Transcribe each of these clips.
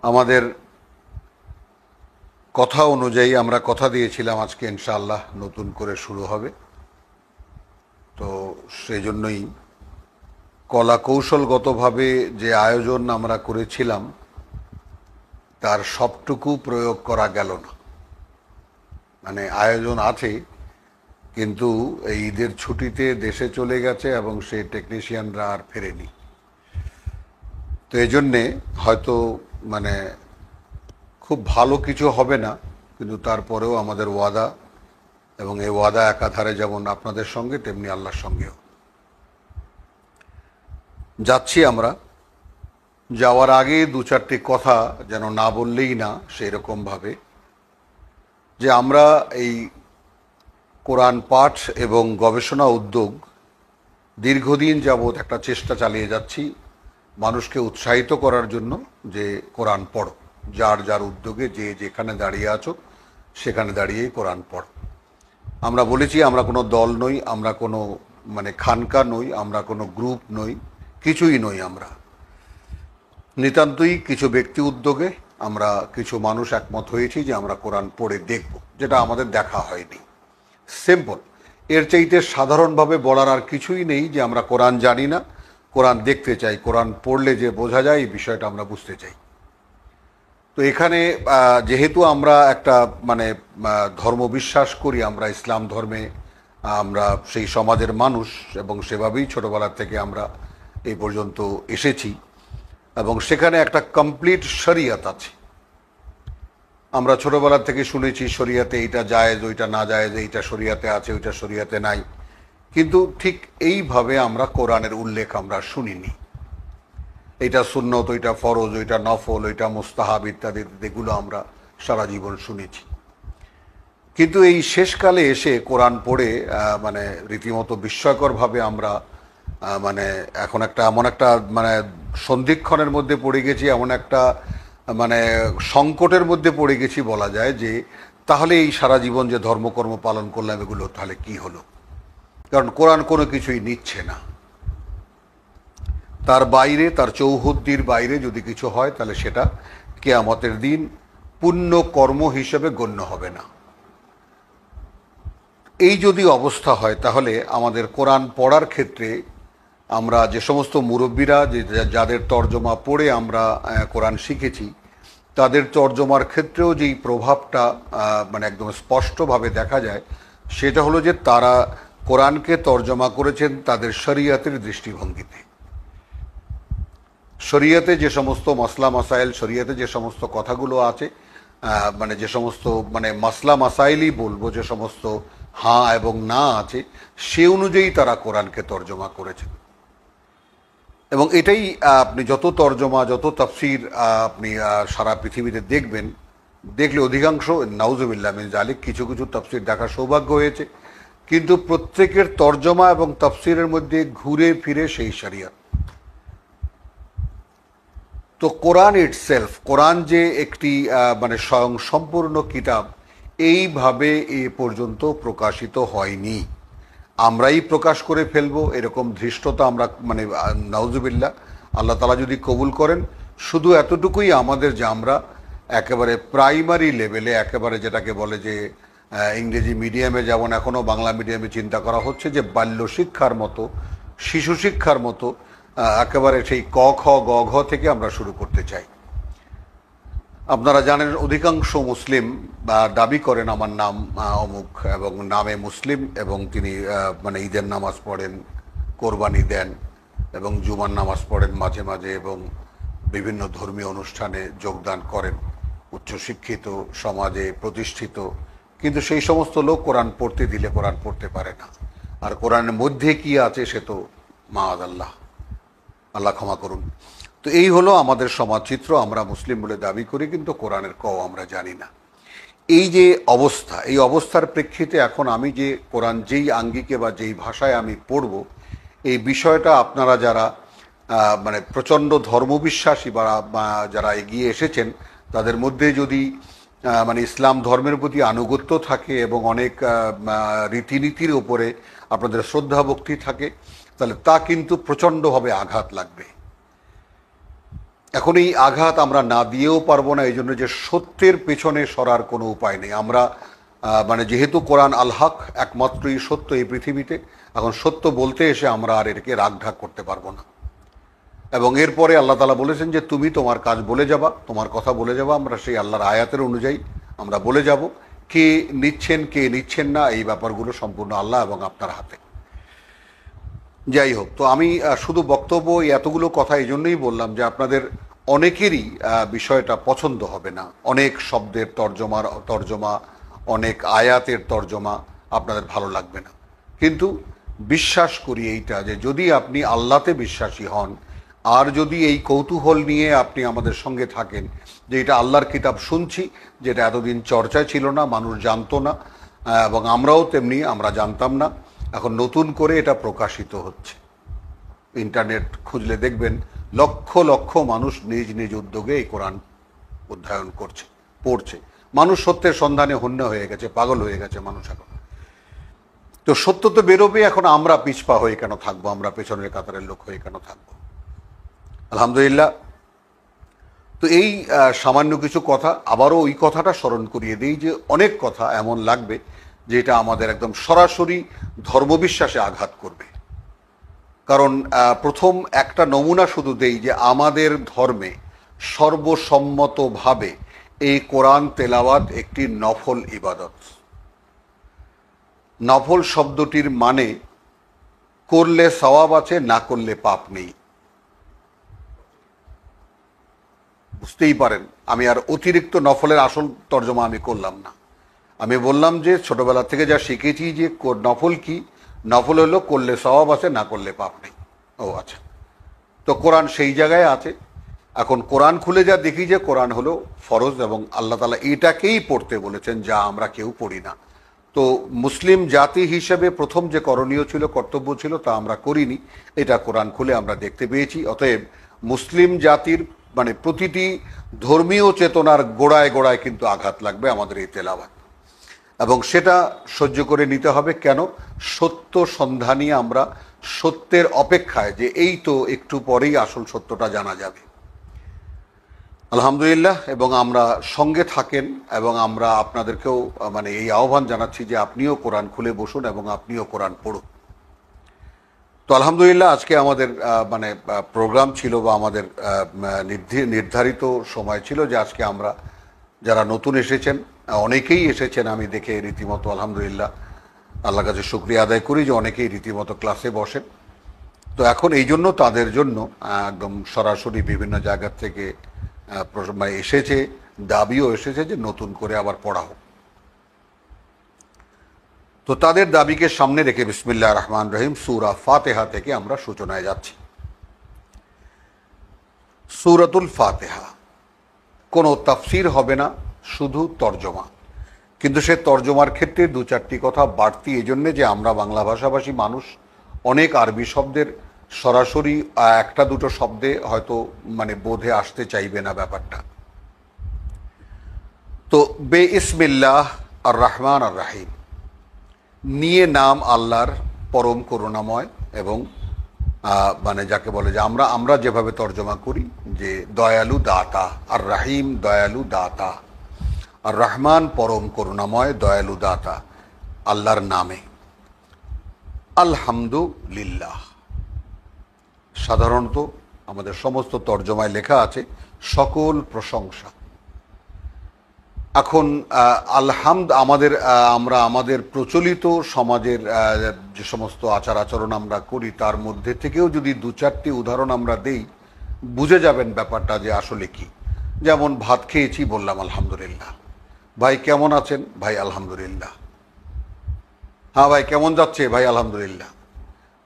আমাদের কথা অনুযায়ী আমরা কথা দিয়েছিলাম আজকে ইনশাআল্লাহ নতুন করে শুরু হবে। তো সেই জন্যই কলা কৌশলগতভাবে যে আয়োজন আমরা করেছিলাম তার সবটুকু প্রয়োগ করা গেল না। মানে আয়োজন আছে, কিন্তু এই ঈদের ছুটিতে দেশে চলে গেছে এবং সেই টেকনিশিয়ানরা আর ফেরেনি। তো এই জন্যে হয়তো মানে খুব ভালো কিছু হবে না, কিন্তু তারপরেও আমাদের ওয়াদা, এবং এই ওয়াদা একাধারে যেমন আপনাদের সঙ্গে তেমনি আল্লাহর সঙ্গেও। যাচ্ছি আমরা, যাওয়ার আগে দু চারটি কথা যেন না বললেই না সেই রকমভাবে, যে আমরা এই কোরআন পাঠ এবং গবেষণা উদ্যোগ দীর্ঘদিন যাবৎ একটা চেষ্টা চালিয়ে যাচ্ছি মানুষকে উৎসাহিত করার জন্য যে কোরআন পড়ো, যার যার উদ্যোগে যে যেখানে দাঁড়িয়ে আছো সেখানে দাঁড়িয়েই কোরআন পড়ো। আমরা বলেছি আমরা কোনো দল নই, আমরা কোনো খানকা নই, আমরা কোনো গ্রুপ নই, কিছুই নই। আমরা নিতান্তই কিছু ব্যক্তি উদ্যোগে আমরা কিছু মানুষ একমত হয়েছি যে আমরা কোরআন পড়ে দেখব, যেটা আমাদের দেখা হয়নি। সিম্পল। এর চাইতে সাধারণভাবে বলার আর কিছুই নেই যে আমরা কোরআন জানি না, কোরআন দেখতে চাই, কোরআন পড়লে যে বোঝা যায় এই বিষয়টা আমরা বুঝতে চাই। তো এখানে যেহেতু আমরা একটা ধর্ম বিশ্বাস করি, আমরা ইসলাম ধর্মে, আমরা সেই সমাজের মানুষ এবং সেভাবেই ছোটবেলা থেকে আমরা এই পর্যন্ত এসেছি, এবং সেখানে একটা কমপ্লিট শরিয়ত আছে। আমরা ছোটবেলা থেকে শুনেছি শরিয়াতে এইটা জায়েজ, ওইটা না জায়েজ, এইটা শরিয়াতে আছে, ওইটা শরিয়াতে নাই, কিন্তু ঠিক এইভাবে আমরা কোরআনের উল্লেখ আমরা শুনিনি। এইটা সুন্নত, ওইটা ফরজ, ওইটা নফল, ওইটা মুস্তাহাব ইত্যাদি এগুলো আমরা সারা জীবন শুনেছি। কিন্তু এই শেষকালে এসে কোরআন পড়ে রীতিমতো বিস্ময়করভাবে আমরা এখন একটা এমন একটা সন্ধিক্ষণের মধ্যে পড়ে গেছি, এমন একটা সংকটের মধ্যে পড়ে গেছি বলা যায়, যে তাহলে এই সারা জীবন যে ধর্মকর্ম পালন করলাম এগুলো তাহলে কি হলো? কারণ কোরআন কোনো কিছুই নিচ্ছে না। তার বাইরে, তার চৌহদ্দির বাইরে যদি কিছু হয় তাহলে সেটা কিয়ামতের দিন পুণ্য কর্ম হিসেবে গণ্য হবে না। এই যদি অবস্থা হয় তাহলে আমাদের কোরআন পড়ার ক্ষেত্রে আমরা যে সমস্ত মুরব্বীরা যাদের তর্জমা পড়ে আমরা কোরআন শিখেছি, তাদের তর্জমার ক্ষেত্রেও যেই প্রভাবটা একদম স্পষ্টভাবে দেখা যায়, সেটা হলো যে তারা কোরআনকে তর্জমা করেছেন তাদের শরিয়তের দৃষ্টিভঙ্গিতে। শরিয়তে যে সমস্ত মাসলা মাসাইল, শরিয়তে যে সমস্ত কথাগুলো আছে, যে সমস্ত মাসলা মাসাইলই বলবো, যে সমস্ত হ্যাঁ এবং না আছে, সে অনুযায়ী তারা কোরআনকে তর্জমা করেছেন। এবং এটাই আপনি যত তর্জমা, যত তাফসির আপনি সারা পৃথিবীতে দেখবেন, দেখলে অধিকাংশ নাউজুবিল্লাহ মিন জালিক, কিছু কিছু তাফসির দেখার সৌভাগ্য হয়েছে, কিন্তু প্রত্যেকের তর্জমা এবং তাফসিরের মধ্যে ঘুরে ফিরে সেই শরিয়ত। তো কোরআন ইটসেলফ, কোরআন যে একটি স্বয়ং সম্পূর্ণ কিতাব, এইভাবে এ পর্যন্ত প্রকাশিত হয়নি। আমরাই প্রকাশ করে ফেলবো এরকম ধৃষ্টতা আমরা নাউজুবিল্লাহ, আল্লাহ তাআলা যদি কবুল করেন, শুধু এতটুকুই আমাদের যে আমরা একেবারে প্রাইমারি লেভেলে, একেবারে যেটাকে বলে যে ইংরেজি মিডিয়ামে যেমন এখনও বাংলা মিডিয়ামে চিন্তা করা হচ্ছে যে বাল্য শিক্ষার মতো, শিশু শিক্ষার মতো, একেবারে সেই ক খ গ ঘ থেকে আমরা শুরু করতে চাই। আপনারা জানেন অধিকাংশ মুসলিম দাবি করেন আমার নাম অমুক এবং নামে মুসলিম, এবং তিনি ঈদের নামাজ পড়েন, কোরবানি দেন এবং জুমার নামাজ পড়েন মাঝে মাঝে, এবং বিভিন্ন ধর্মীয় অনুষ্ঠানে যোগদান করেন, উচ্চশিক্ষিত, সমাজে প্রতিষ্ঠিত, কিন্তু সেই সমস্ত লোক কোরআন পড়তে দিলে কোরআন পড়তে পারে না। আর কোরআনের মধ্যে কি আছে সে তো মাআযাল্লাহ, আল্লাহ ক্ষমা করুন। তো এই হলো আমাদের সমাজচিত্র। আমরা মুসলিম বলে দাবি করি, কিন্তু কোরআনের ক আমরা জানি না। এই যে অবস্থা, এই অবস্থার প্রেক্ষিতে এখন আমি যে কোরআন যেই আঙ্গিকে বা যেই ভাষায় আমি পড়ব, এই বিষয়টা আপনারা যারা প্রচণ্ড ধর্মবিশ্বাসী বা যারা এগিয়ে এসেছেন, তাদের মধ্যে যদি ইসলাম ধর্মের প্রতি আনুগত্য থাকে এবং অনেক রীতিনীতির উপরে আপনাদের শ্রদ্ধা ভক্তি থাকে, তাহলে তা কিন্তু প্রচণ্ডভাবে আঘাত লাগবে। এখন এই আঘাত আমরা না দিয়েও পারবো না, এই জন্য যে সত্যের পেছনে সরার কোনো উপায় নেই। আমরা মানে যেহেতু কোরআন আল হক, একমাত্রই সত্য এই পৃথিবীতে, এখন সত্য বলতে এসে আমরা আর এটাকে রাগঢাক করতে পারবো না। এবং এরপরে আল্লাহ তাআলা বলেছেন যে তুমি তোমার কাজ বলে যাবা, তোমার কথা বলে যাবা, আমরা সেই আল্লাহর আয়াতের অনুযায়ী আমরা বলে যাব। কে নিচ্ছেন কে নিচ্ছেন না এই ব্যাপারগুলো সম্পূর্ণ আল্লাহ এবং আপনার হাতে। যাই হোক, তো আমি শুধু বক্তব্য এতগুলো কথা এই জন্যই বললাম যে আপনাদের অনেকেরই বিষয়টা পছন্দ হবে না। অনেক শব্দের তর্জমা, অনেক আয়াতের তর্জমা আপনাদের ভালো লাগবে না, কিন্তু বিশ্বাস করি এইটা যে যদি আপনি আল্লাহতে বিশ্বাসী হন, আর যদি এই কৌতূহল নিয়ে আপনি আমাদের সঙ্গে থাকেন যে এটা আল্লাহর কিতাব শুনছি, যেটা এতদিন চর্চায় ছিল না, মানুষ জানতো না, এবং আমরাও তেমনি আমরা জানতাম না, এখন নতুন করে এটা প্রকাশিত হচ্ছে। ইন্টারনেট খুঁজলে দেখবেন লক্ষ লক্ষ মানুষ নিজ নিজ উদ্যোগে এই কোরআন অধ্যয়ন করছে, পড়ছে। মানুষ সত্যের সন্ধানে হন্য হয়ে গেছে, পাগল হয়ে গেছে মানুষ এখন। তো সত্য তো বেরোবে, এখন আমরা পিছপা হয়ে কেন থাকবো, আমরা পেছনের কাতারের লোক হয়ে কেন থাকবো? আলহামদুলিল্লাহ। তো এই সামান্য কিছু কথা, আবারও ওই কথাটা স্মরণ করিয়ে দিই যে অনেক কথা এমন লাগবে যেটা আমাদের একদম সরাসরি ধর্মবিশ্বাসে আঘাত করবে। কারণ প্রথম একটা নমুনা শুধু দেই যে আমাদের ধর্মে সর্বসম্মতভাবে এই কোরআন তেলাওয়াত একটি নফল ইবাদত। নফল শব্দটির মানে করলে সওয়াব আছে, না করলে পাপ নেই। বুঝতেই পারেন, আমি আর অতিরিক্ত নফলের আসল তর্জমা আমি করলাম না। আমি বললাম যে ছোটবেলা থেকে যা শিখেছি যে নফল কি, নফল হলো করলে সওয়াব আছে, না করলে পাপ নেই। ও আচ্ছা, তো কোরআন সেই জায়গায় আছে। এখন কোরআন খুলে যা দেখি যে কোরআন হলো ফরজ, এবং আল্লাহ তাআলা এটাকেই পড়তে বলেছেন, যা আমরা কেউ পড়ি না। তো মুসলিম জাতি হিসেবে প্রথম যে করণীয় ছিল, কর্তব্য ছিল, তা আমরা করিনি, এটা কোরআন খুলে আমরা দেখতে পেয়েছি। অতএব মুসলিম জাতির মানে প্রতিটি ধর্মীয় চেতনার গোড়ায় গোড়ায় কিন্তু আঘাত লাগবে আমাদের এই তেলাওয়াত, এবং সেটা সহ্য করে নিতে হবে। কেন? সত্য সন্ধানী আমরা, সত্যের অপেক্ষায় যে এই তো একটু পরেই আসল সত্যটা জানা যাবে। আলহামদুলিল্লাহ। এবং আমরা সঙ্গে থাকেন, এবং আমরা আপনাদেরকেও মানে এই আহ্বান জানাচ্ছি যে আপনিও কোরআন খুলে বসুন এবং আপনিও কোরআন পড়ুন। তো আলহামদুলিল্লাহ, আজকে আমাদের মানে প্রোগ্রাম ছিল বা আমাদের নির্ধারিত সময় ছিল যে আজকে আমরা যারা নতুন এসেছেন, অনেকেই এসেছেন আমি দেখে রীতিমতো আলহামদুলিল্লাহ আল্লাহর কাছে শুকরিয়া আদায় করি যে অনেকেই রীতিমতো ক্লাসে বসেন। তো এখন এই জন্য তাদের জন্য একদম সরাসরি বিভিন্ন জায়গার থেকে মানে এসেছে, দাবিও এসেছে যে নতুন করে আবার পড়া হোক। তো তাদের দাবিকে সামনে রেখে বিসমিল্লাহির রহমানির রহিম সূরা ফাতিহা থেকে আমরা সূচনায় যাচ্ছি। সূরাতুল ফাতিহা কোনো তাফসির হবে না, শুধু তর্জমা। কিন্তু সে তর্জমার ক্ষেত্রে দু চারটি কথা বাড়তি, এই জন্যে যে আমরা বাংলা ভাষাভাষী মানুষ, অনেক আরবি শব্দের সরাসরি একটা দুটো শব্দে হয়তো মানে বোধে আসতে চাইবে না ব্যাপারটা। তো বিসমিল্লাহ আর রহমান আর রাহিম, নিয়ে নাম আল্লাহর পরম করুণাময়, এবং মানে যাকে বলে যে আমরা যেভাবে তর্জমা করি যে দয়ালু দাতা, আর রাহিম দয়ালু দাতা, আর রহমান পরম করুণাময় দয়ালু দাতা, আল্লাহর নামে। আলহামদুলিল্লাহ, সাধারণত আমাদের সমস্ত তর্জমায় লেখা আছে সকল প্রশংসা। এখন আলহামদ আমরা আমাদের প্রচলিত সমাজের যে সমস্ত আচার আচরণ আমরা করি, তার মধ্যে থেকেও যদি দু চারটি উদাহরণ আমরা দেই, বুঝে যাবেন ব্যাপারটা যে আসলে কি। যেমন ভাত খেয়েছি, বললাম আলহামদুলিল্লাহ। ভাই কেমন আছেন? ভাই আলহামদুলিল্লাহ। হ্যাঁ ভাই কেমন যাচ্ছে? ভাই আলহামদুলিল্লাহ।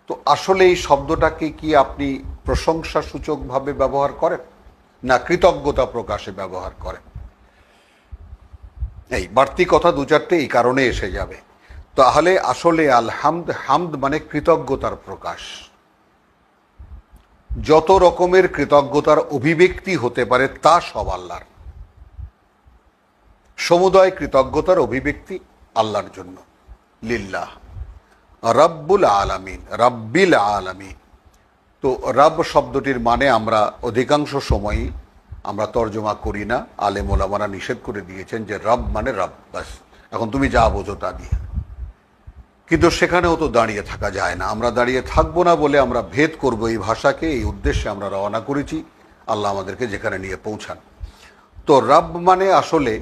তো আসলে এই শব্দটাকে কি আপনি প্রশংসা সূচকভাবে ব্যবহার করেন, না কৃতজ্ঞতা প্রকাশে ব্যবহার করেন? এই বাড়তি কথা দু চারটে এই কারণে এসে যাবে। তাহলে আসলে হামদ মানে কৃতজ্ঞতার প্রকাশ। যত রকমের কৃতজ্ঞতার অভিব্যক্তি হতে পারে তা সব আল্লাহর। সমুদয় কৃতজ্ঞতার অভিব্যক্তি আল্লাহর জন্য। লিল্লাহ রব্বুল আলামিন, রব্বিল আলামিন, তো রব শব্দটির মানে আমরা অধিকাংশ সময়ই আমরা তর্জমা করি না। আলেম ওলামারা নিষেধ করে দিয়েছেন যে রব মানে রব, বাস, এখন তুমি যা বোঝো তা দিয়ে। কিন্তু সেখানেও তো দাঁড়িয়ে থাকা যায় না। আমরা দাঁড়িয়ে থাকবো না বলে আমরা ভেদ করব এই ভাষাকে, এই উদ্দেশ্যে আমরা রওনা করেছি। আল্লাহ আমাদেরকে যেখানে নিয়ে পৌঁছান। তো রব মানে আসলে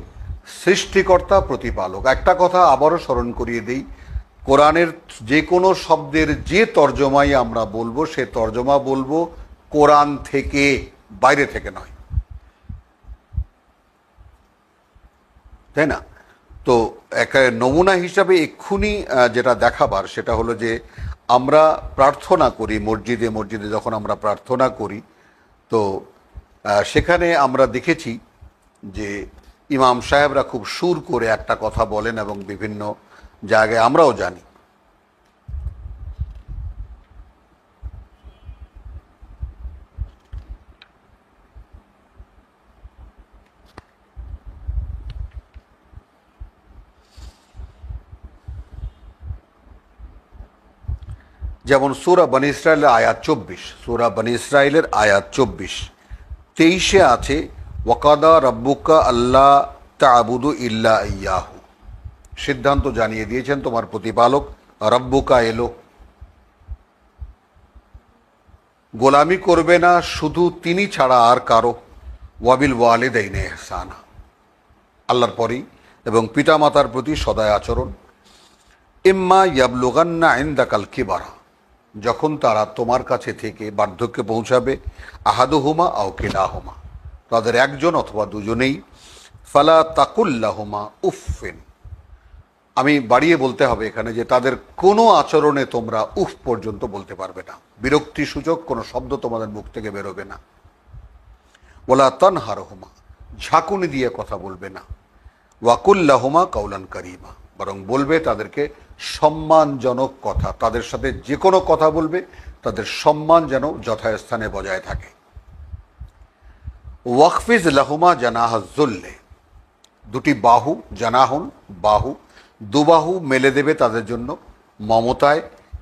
সৃষ্টিকর্তা, প্রতিপালক। একটা কথা আবারও স্মরণ করিয়ে দিই, কোরআনের যে কোনো শব্দের যে তর্জমাই আমরা বলবো, সে তর্জমা বলবো কোরআন থেকে, বাইরে থেকে নয়, তাই না? তো এক নমুনা হিসাবে এক্ষুনি যেটা দেখাবার সেটা হলো যে আমরা প্রার্থনা করি মসজিদে মসজিদে, যখন আমরা প্রার্থনা করি তো সেখানে আমরা দেখেছি যে ইমাম সাহেবরা খুব সুর করে একটা কথা বলেন এবং বিভিন্ন জায়গায় আমরাও জানি। যেমন সূরা বনী ইসরাইলের আয়াত 24, সূরা বনী ইসরাইলের আয়াত 24, 23 আছে ওয়াকাদা রব্বুকা আল্লাহ তা'বুদু ইল্লা ইয়াহু। সিদ্ধান্ত জানিয়ে দিয়েছেন তোমার প্রতিপালক, রব্বুকা এলো, গোলামি করবে না শুধু তিনি ছাড়া আর কারো, ওয়াবিল ওয়ালিদাইনি ইহসানা, আল্লাহর পরেই এবং পিতামাতার প্রতি সদয় আচরণ। ইম্মা ইয়াবলুগান্না ইনদাকাল কিবারা, যখন তারা তোমার কাছে থেকে বার্ধক্যে পৌঁছাবে, আহাদুহুমা আও কিলাহুমা, তাদের একজন অথবা দুজনেই, ফালা তাকুল্লাহুমা উফিন, আমি বাড়িয়ে বলতে হবে এখানে যে তাদের কোনো আচরণে তোমরা উফ পর্যন্ত বলতে পারবে না, বিরক্তিসূচক কোনো শব্দ তোমাদের মুখ থেকে বেরোবে না। ওয়ালা তানহারহুমা, ঝাঁকুনি দিয়ে কথা বলবে না। ওয়াকুল্লাহুমা কাউলান কারীমা, বরং বলবে তাদেরকে সম্মানজনক কথা, তাদের সাথে যে কোনো কথা বলবে তাদের সম্মান যেন যথাস্থানে বজায় থাকে। ওয়াকফিজ লাহুমা জানাহা যুল্লে, দুটি বাহু, জানাহুন বাহু, দুবাহু মেলে দেবে তাদের জন্য মমতায়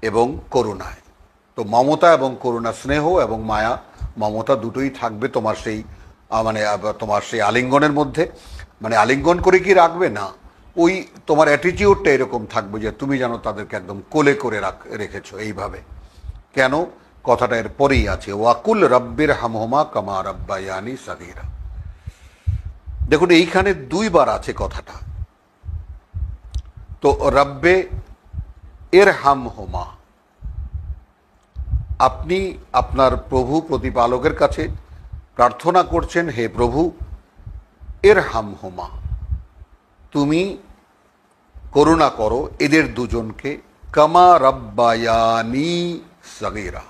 এবং করুণায়। তো মমতা এবং করুণা, স্নেহ এবং মায়া, মমতা দুটোই থাকবে তোমার সেই তোমার সেই আলিঙ্গনের মধ্যে। মানে আলিঙ্গন করে কি রাখবে না, ওই তোমার অ্যাটিটিউডটা এরকম থাকবে যে তুমি যেন তাদেরকে একদম কোলে করে রেখেছো এইভাবে। কেন? কথাটা এর পরেই আছে, ওয়াকুল রব্বির হামহুমা কামা রাব্বায়ানি সাগীরা। দেখুন এইখানে দুইবার আছে কথাটা। তো রব্বে এর হামহুমা, আপনি আপনার প্রভু প্রতিপালকের কাছে প্রার্থনা করছেন, হে প্রভু, এর হামহুমা, তুমি করুণা করো এদের দুজনকে, কামা রাব্বায়ানি সাগীরা,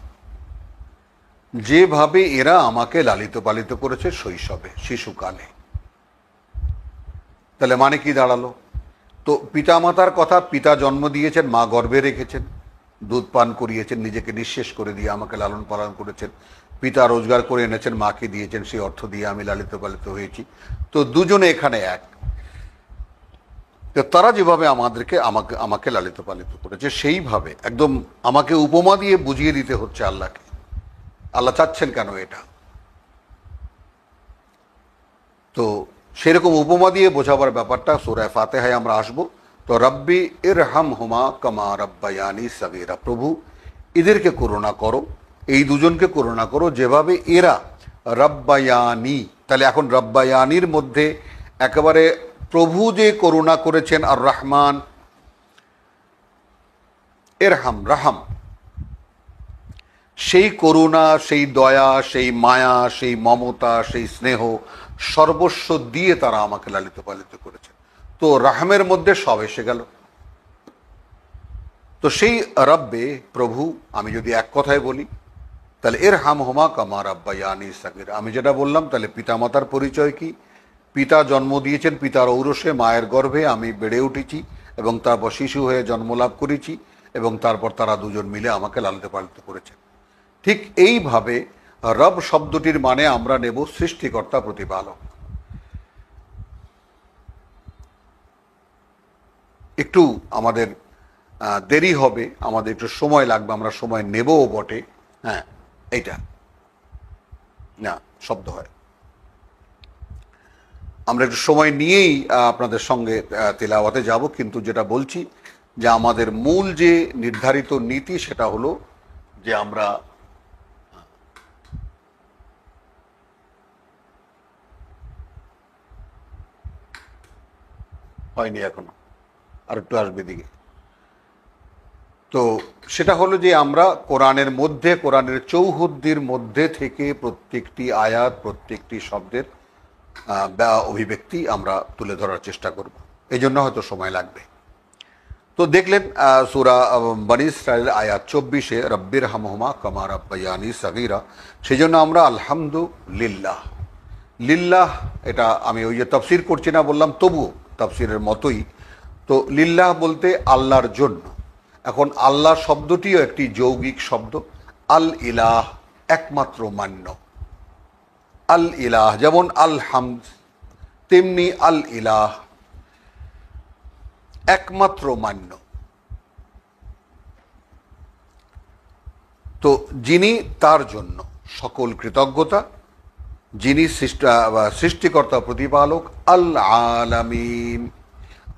যেভাবে এরা আমাকে লালিত পালিত করেছে শৈশবে, শিশুকালে। তাহলে মানে কি দাঁড়ালো? তো পিতামাতার কথা, পিতা জন্ম দিয়েছেন, মা গর্ভে রেখেছেন, দুধ পান করিয়েছেন, নিজেকে নিঃশেষ করে দিয়ে আমাকে লালন পালন করেছেন। পিতা রোজগার করে এনেছেন, মাকে দিয়েছেন, সেই অর্থ দিয়ে আমি লালিত পালিত হয়েছি। তো দুজনে এখানে এক। তো তারা যেভাবে আমাকে লালিত পালিত করেছে, সেইভাবে একদম আমাকে উপমা দিয়ে বুঝিয়ে দিতে হচ্ছে আল্লাহকে। আল্লাহ চাচ্ছেন কেন এটা? তো সেরকম উপমা দিয়ে বোঝাবার ব্যাপারটা সূরা ফাতিহায় আমরা আসবো। তো রব্বি ইরহামহুমা কামা রাব্বায়ানি সাগীরা, প্রভু এদেরকে করুণা করো, এই দুজনকে করুণা করো যেভাবে এরা রাব্বায়ানি। তাহলে এখন রাব্বায়ানির মধ্যে একেবারে প্রভু যে করুণা করেছেন, আর রহমান, এরহাম রাহাম, সেই করুণা, সেই দয়া, সেই মায়া, সেই মমতা, সেই স্নেহ সর্বস্ব দিয়ে তারা আমাকে লালিত পালিত করেছে। তো রাহমের মধ্যে সব এসে গেল। তো সেই রব্বে, প্রভু, আমি যদি এক কথায় বলি তাহলে এর হামহুমা কামা রাব্বায়ানি সাগীরা। আমি যেটা বললাম, তাহলে পিতামাতার পরিচয় কি? পিতা জন্ম দিয়েছেন, পিতার ঔরসে মায়ের গর্ভে আমি বেড়ে উঠেছি এবং তারপর শিশু হয়ে জন্মলাভ করেছি এবং তারপর তারা দুজন মিলে আমাকে লালিত পালিত করেছেন। ঠিক এইভাবে রব শব্দটির মানে আমরা নেব সৃষ্টিকর্তা, প্রতিপালক। একটু আমাদের দেরি হবে, আমাদের একটু সময় লাগবে, আমরা সময় নেবও বটে, হ্যাঁ। এইটা না শব্দ হয়। আমরা একটু সময় নিয়েই আপনাদের সঙ্গে তেলাওয়াতে যাব, কিন্তু যেটা বলছি যে আমাদের মূল যে নির্ধারিত নীতি সেটা হলো যে আমরা হয়নি এখনো, আর একটু আসবে দিকে। তো সেটা হলো যে আমরা কোরআনের মধ্যে, কোরআনের চৌহদ্দির মধ্যে থেকে প্রত্যেকটি আয়াত, প্রত্যেকটি শব্দের অভিব্যক্তি আমরা তুলে ধরার চেষ্টা করব। এই জন্য হয়তো সময় লাগবে। তো দেখলেন সূরা বনী ইসরাইল আয়াত 24-এ রব্বির হামহুমা কামা রাব্বায়ানি সগীরা, সেই জন্য আমরা আলহামদুলিল্লাহ, লিল্লাহ, এটা আমি ওই যে তাফসির করছি না বললাম, তবুও তাফসিরের মতোই। তো লিল্লাহ বলতে আল্লাহর জন্য। এখন আল্লাহ শব্দটিও একটি যৌগিক শব্দ। আল ইলাহ, একমাত্র মান্য। আল ইলাহ যেমন আল হামদ, তেমনি আল ইলাহ, একমাত্র মান্য। তো যিনি, তার জন্য সকল কৃতজ্ঞতা, যিনি সৃষ্টিকর্তা, প্রতিপালক, আল আলামিন।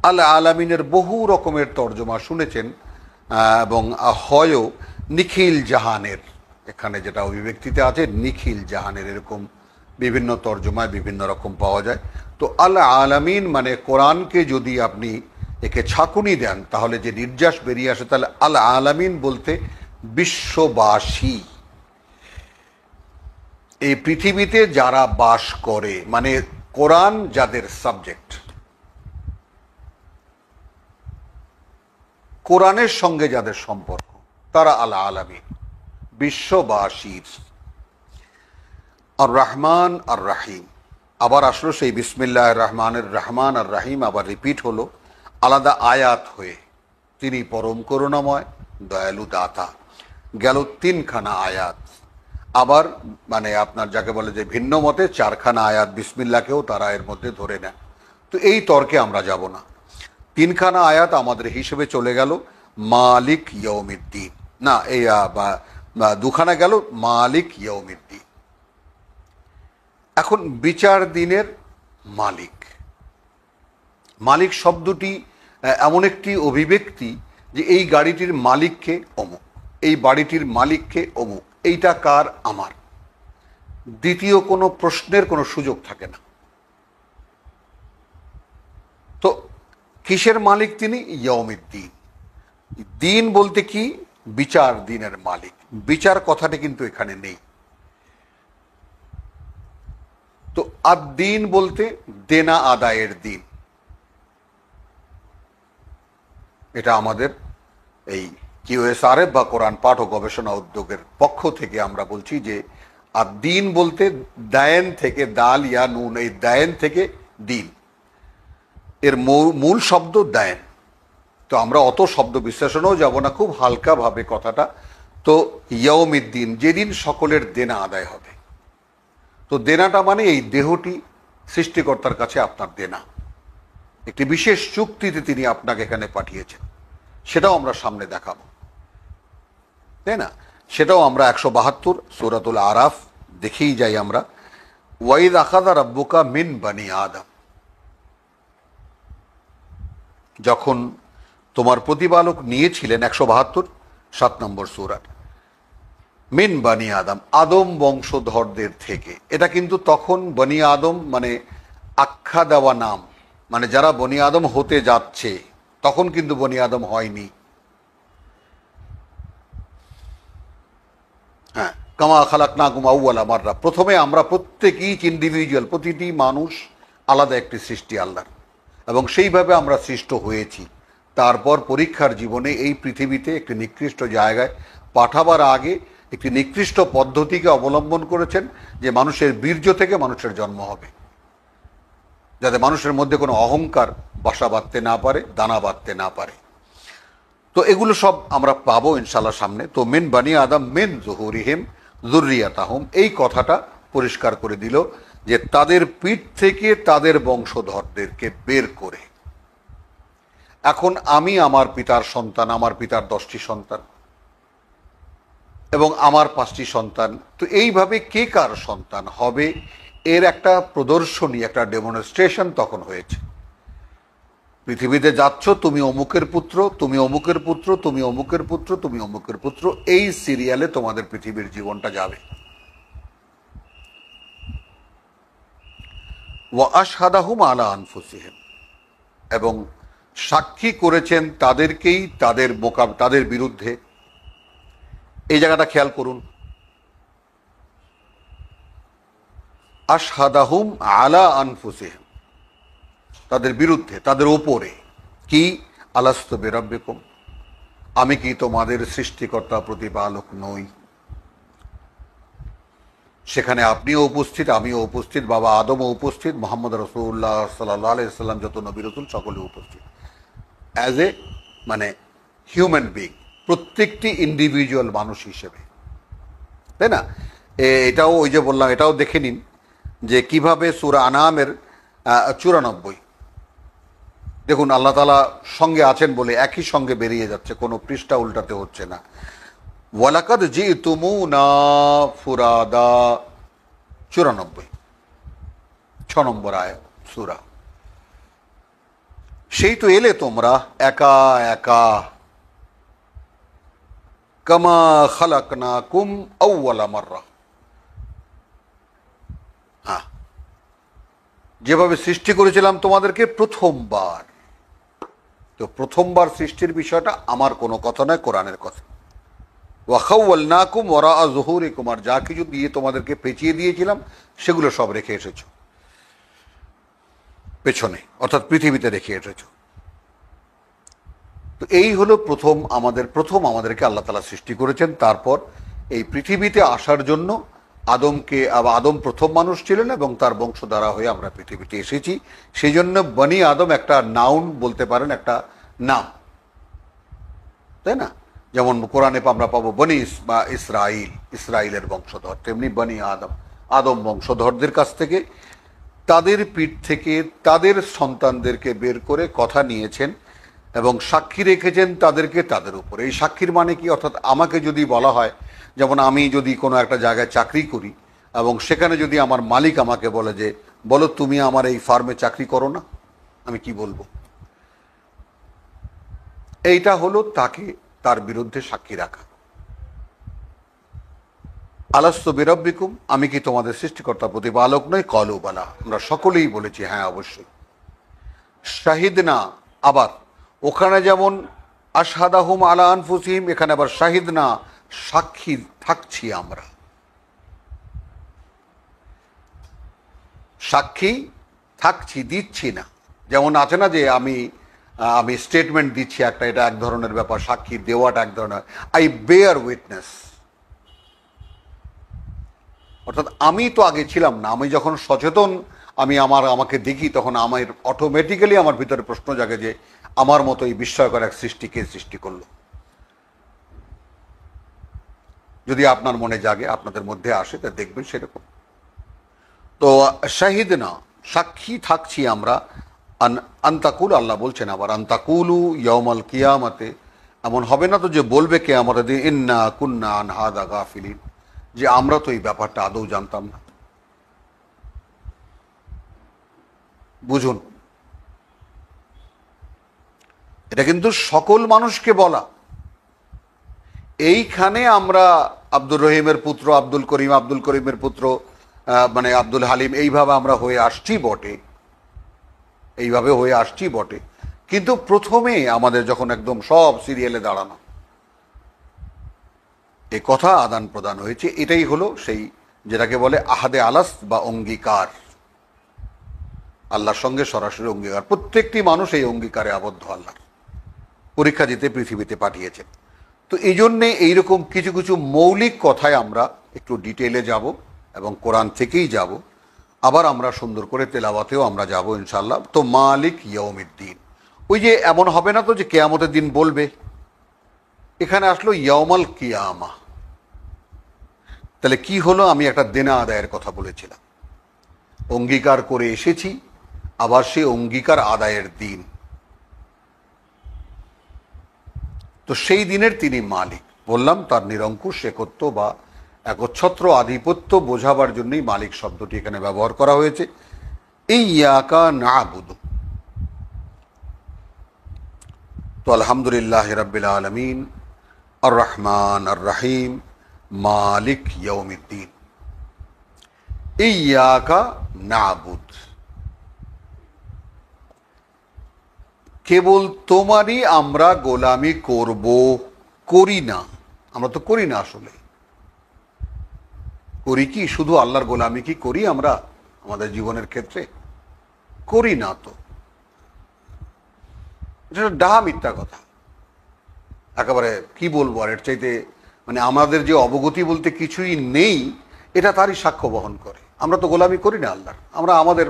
আল আলামিনের বহু রকমের তর্জমা শুনেছেন, এবং হয়ও নিখিল জাহানের, এখানে যেটা অভিব্যক্তিতে আছে নিখিল জাহানের, এরকম বিভিন্ন তর্জমায় বিভিন্ন রকম পাওয়া যায়। তো আল আলামিন মানে কোরআনকে যদি আপনি একে ছাঁকুনি দেন তাহলে যে নির্যাস বেরিয়ে আসে, তাহলে আল আলামিন বলতে বিশ্ববাসী, এই পৃথিবীতে যারা বাস করে, মানে কোরআন যাদের সাবজেক্ট, কোরআনের সঙ্গে যাদের সম্পর্ক, তারা আল আলামিন, বিশ্ববাসীর। আর রহমান আর রাহিম, আবার আসলো সেই বিসমিল্লাহির রহমানির রহমান আর রাহিম, আবার রিপিট হলো আলাদা আয়াত হয়ে। তিনি পরম করুণাময়, দয়ালু দাতা, গেল 3খানা আয়াত। আবার মানে আপনার যাকে বলে যে ভিন্ন মতে 4খানা আয়াত বিসমিল্লাহকেও তারা এর মধ্যে ধরে নেয়। তো এই তর্কে আমরা যাব না। 3খানা আয়াত আমাদের হিসেবে চলে গেল মালিক ইয়ৌমিদ্দিন, না এই 2খানা গেল মালিক ইয়ৌমিদ্দিন। এখন বিচার দিনের মালিক, মালিক শব্দটি এমন একটি অভিব্যক্তি যে এই গাড়িটির মালিককে অমুক, এই বাড়িটির মালিককে অমুক, এইটা কার? আমার। দ্বিতীয় কোনো প্রশ্নের কোনো সুযোগ থাকে না। তো কিসের মালিক তিনি? ইয়ৌমিদ্দিন। দিন বলতে কি? বিচার দিনের মালিক। বিচার কথাটা কিন্তু এখানে নেই। তো আদ-দিন বলতে দেনা আদায়ের দিন। এটা আমাদের এই কিউএসআরএফ বা কোরআন পাঠ ও গবেষণা উদ্যোগের পক্ষ থেকে আমরা বলছি যে আদ-দিন বলতে দায়েন থেকে, দাল ইয়া নুন, এই দায়েন থেকে দিন, এর মূল শব্দ দায়েন। তো আমরা অত শব্দ বিশ্লেষণেও যাব না, খুব হালকাভাবে কথাটা। তো ইয়ৌমিদ্দিন, যেদিন সকলের দেনা আদায় হবে। তো দেনাটা মানে এই দেহটি সৃষ্টিকর্তার কাছে আপনার দেনা, একটি বিশেষ চুক্তিতে তিনি আপনাকে এখানে পাঠিয়েছেন, সেটাও আমরা সামনে দেখাবো, তাই না? সেটাও আমরা 172 সূরাতুল আরাফ দেখেই যাই আমরা। ওয়াইদ আখাযা রাব্বুকা মিন বানি আদম, যখন তোমার প্রতিপালক নিয়েছিলেন, 172 7 নম্বর সূরা, মিন বানি আদম, আদম বংশধরদের থেকে। এটা কিন্তু তখন বনি আদম মানে আখ্যা দেওয়া নাম, মানে যারা বনি আদম হতে যাচ্ছে, তখন কিন্তু বনি আদম হয়নি। হ্যাঁ, কামা খালাকনাকুম আউওয়ালা মাররা, প্রথমে আমরা প্রত্যেকেই ইন্ডিভিজুয়াল, প্রতিটি মানুষ আলাদা একটি সৃষ্টি আল্লাহর, এবং সেইভাবে আমরা সৃষ্ট হয়েছি। তারপর পরীক্ষার জীবনে এই পৃথিবীতে একটি নিকৃষ্ট জায়গায় পাঠাবার আগে একটি নিকৃষ্ট পদ্ধতিকে অবলম্বন করেছেন, যে মানুষের বীর্য থেকে মানুষের জন্ম হবে, যাতে মানুষের মধ্যে কোনো অহংকার বাসা বাঁধতে না পারে, দানা বাঁধতে না পারে। তো এগুলো সব আমরা পাবো ইনশাল্লাহ সামনে। তো মিন বানি আদম মিন যুহুরিহিম যুররিয়াতাহুম, এই কথাটা পরিষ্কার করে দিল যে তাদের পিঠ থেকে তাদের বংশধরদেরকে বের করে। এখন আমি আমার পিতার সন্তান, আমার পিতার 10টি সন্তান, এবং আমার 5টি সন্তান। তো এইভাবে কে কার সন্তান হবে এর একটা প্রদর্শনী, একটা ডেমনস্ট্রেশন তখন হয়েছে। পৃথিবীতে যাচ্ছ, তুমি অমুকের পুত্র, তুমি অমুকের পুত্র, তুমি অমুকের পুত্র, তুমি অমুকের পুত্র, এই সিরিয়ালে তোমাদের পৃথিবীর জীবনটা যাবে। ওয়া আশহাদাহুম আলা আনফুসিহিম, এবং সাক্ষী করেছেন তাদেরকেই তাদের বিরুদ্ধে। এই জায়গাটা খেয়াল করুন, আশহাদাহুম আলা আনফুসিহিম, তাদের বিরুদ্ধে, তাদের ওপরে। কি? আলাস্তু বিরাব্বিকুম, আমি কি তোমাদের সৃষ্টিকর্তা প্রতিপালক নই? সেখানে আপনিও উপস্থিত, আমিও উপস্থিত, বাবা আদমও উপস্থিত, মোহাম্মদ রসুল্লাহ সাল্লাহ আলাইসাল্লাম, যত নবী রসুল সকলে উপস্থিত অ্যাজ এ হিউম্যান বিং, প্রত্যেকটি ইন্ডিভিজুয়াল মানুষ হিসেবে, তাই না? এটাও ওই যে বললাম, এটাও দেখে নিন যে কিভাবে সূরা আনামের 94, দেখুন আল্লাহ তাআলা সঙ্গে আছেন বলে একই সঙ্গে বেরিয়ে যাচ্ছে, কোনো পৃষ্ঠা উল্টাতে হচ্ছে না। ওয়ালাকাদ জিতুমুনা ফুরাদা, 94, 6 নম্বর আয়াত সূরা। সেই তো এলে তোমরা একা একা, কামা খালাকনাকুম আউওয়ালা মাররা, হ্যাঁ, যেভাবে সৃষ্টি করেছিলাম তোমাদেরকে প্রথমবার। তো প্রথমবার সৃষ্টির বিষয়টা আমার কোনো কথা নয়, কোরআনের কথা। ওয়া খাওয়ালনাকুম ওয়ারা যুহুরিকুম, আর যা কিছু দিয়ে তোমাদেরকে পেঁচিয়ে দিয়েছিলাম সেগুলো সব রেখে এসেছো পেছনে, অর্থাৎ পৃথিবীতে রেখে এসেছো। তো এই হলো প্রথম আমাদেরকে আল্লাহ তাআলা সৃষ্টি করেছেন। তারপর এই পৃথিবীতে আসার জন্য আদম প্রথম মানুষ ছিলেন এবং তার বংশধারা হয়ে আমরা পৃথিবীতে এসেছি। সেই জন্য বনি আদম একটা নাউন বলতে পারেন, একটা নাম, তাই না? যেমন কোরআনে আমরা পাবো বনি বা ইসরাইলের বংশধর, তেমনি বনি আদম বংশধরদের কাছ থেকে, তাদের পিঠ থেকে তাদের সন্তানদেরকে বের করে কথা নিয়েছেন এবং সাক্ষী রেখেছেন তাদেরকে তাদের উপর। এই সাক্ষীর মানে কি? অর্থাৎ আমাকে যদি বলা হয়, যেমন আমি যদি কোনো একটা জায়গায় চাকরি করি এবং সেখানে যদি আমার মালিক আমাকে বলে যে বলো তুমি আমার এই ফার্মে চাকরি করো না, আমি কি বলবো? এইটা হলো তাকে তার বিরুদ্ধে সাক্ষী রাখা। আলাস্তু বিরাব্বিকুম, আমি কি তোমাদের সৃষ্টিকর্তা প্রতিপালক নই? ক্বালু বালা, আমরা সকলেই বলেছি হ্যাঁ অবশ্যই। শাহিদনা, আবার ওখানে যেমন আশহাদাহুম আলা আনফুসিহিম, এখানে আবার শাহিদনা, সাক্ষী থাকছি আমরা, সাক্ষী থাকছি, দিচ্ছি না। যেমন আছে না যে আমি স্টেটমেন্ট দিচ্ছি একটা, এটা এক ধরনের ব্যাপার, সাক্ষী দেওয়াটা এক ধরনের, আই বেয়ার উইটনেস। অর্থাৎ আমি তো আগে ছিলাম না, আমি যখন সচেতন আমাকে দেখি, তখন আমার অটোমেটিক্যালি আমার ভিতরে প্রশ্ন জাগে যে আমার মতো এই বিস্ময়কর এক সৃষ্টিকে সৃষ্টি করলো। যদি আপনার মনে জাগে, আপনাদের মধ্যে আসে, তা দেখবেন সেরকম। তো শাহিদ না, সাক্ষী থাকছি আমরা। আন্তাকুল, আল্লাহ বলছেন আবার আন্তাকুলু ইয়াউমাল কিয়ামাতে, এমন হবে না তো যে বলবে কিয়ামতের দিন ইন্না কুন্না আন হাযা গাফিলিন, যে আমরা তো এই ব্যাপারটা আদৌ জানতাম না। বুঝুন, এটা কিন্তু সকল মানুষকে বলা। এইখানে আমরা আব্দুর রহিমের পুত্র আব্দুল করিমের পুত্র আব্দুল হালিম, এইভাবে আমরা হয়ে আসছি বটে, কিন্তু প্রথমে আমাদের যখন একদম সব সিরিয়ালে দাঁড়ানো, এই কথা আদান প্রদান হয়েছে। এটাই হলো সেই যেটাকে বলে আহাদে আলাস বা অঙ্গীকার, আল্লাহর সঙ্গে সরাসরি অঙ্গীকার। প্রত্যেকটি মানুষ এই অঙ্গীকারে আবদ্ধ, আল্লাহর পরীক্ষা দিতে পৃথিবীতে পাঠিয়েছেন। তো এই জন্যে এইরকম কিছু কিছু মৌলিক কথায় আমরা একটু ডিটেলে যাব এবং কোরআন থেকেই যাব, আবার আমরা সুন্দর করে তেলাওয়াতেও আমরা যাব ইনশাল্লাহ। তো মালিক ইয়াউমিদ্দিন, ওই যে এমন হবে না তো যে কিয়ামতের দিন বলবে, এখানে আসলো ইয়াউমাল কিয়ামা। তাহলে কি হলো? আমি একটা দেনা আদায়ের কথা বলেছিলাম, অঙ্গীকার করে এসেছি, আবার সে অঙ্গীকার আদায়ের দিন। তো সেই দিনের তিনি মালিক, বললাম তার নিরঙ্কুশ একত্ব বা একচ্ছত্র আধিপত্য বোঝাবার জন্যই মালিক শব্দটি এখানে ব্যবহার করা হয়েছে। ইয়্যাকা না'বুদু। তো আলহামদুলিল্লাহ রাব্বিল আলামিন আর রহমান আর রহিম মালিক ইয়াউমিদ্দিন। ইয়্যাকা না'বুদ, কেবল তোমারই আমরা গোলামি করব, করি না। আমরা তো করি না, আসলে করি কি? শুধু আল্লাহর গোলামি কি করি আমরা আমাদের জীবনের ক্ষেত্রে? করি না তো। এটা ডাহা মিথ্যা কথা একেবারে। কি বলবো আর এর চাইতে, মানে আমাদের যে অবগতি বলতে কিছুই নেই, এটা তারই সাক্ষ্য বহন করে। আমরা তো গোলামি করি না আল্লাহর, আমরা আমাদের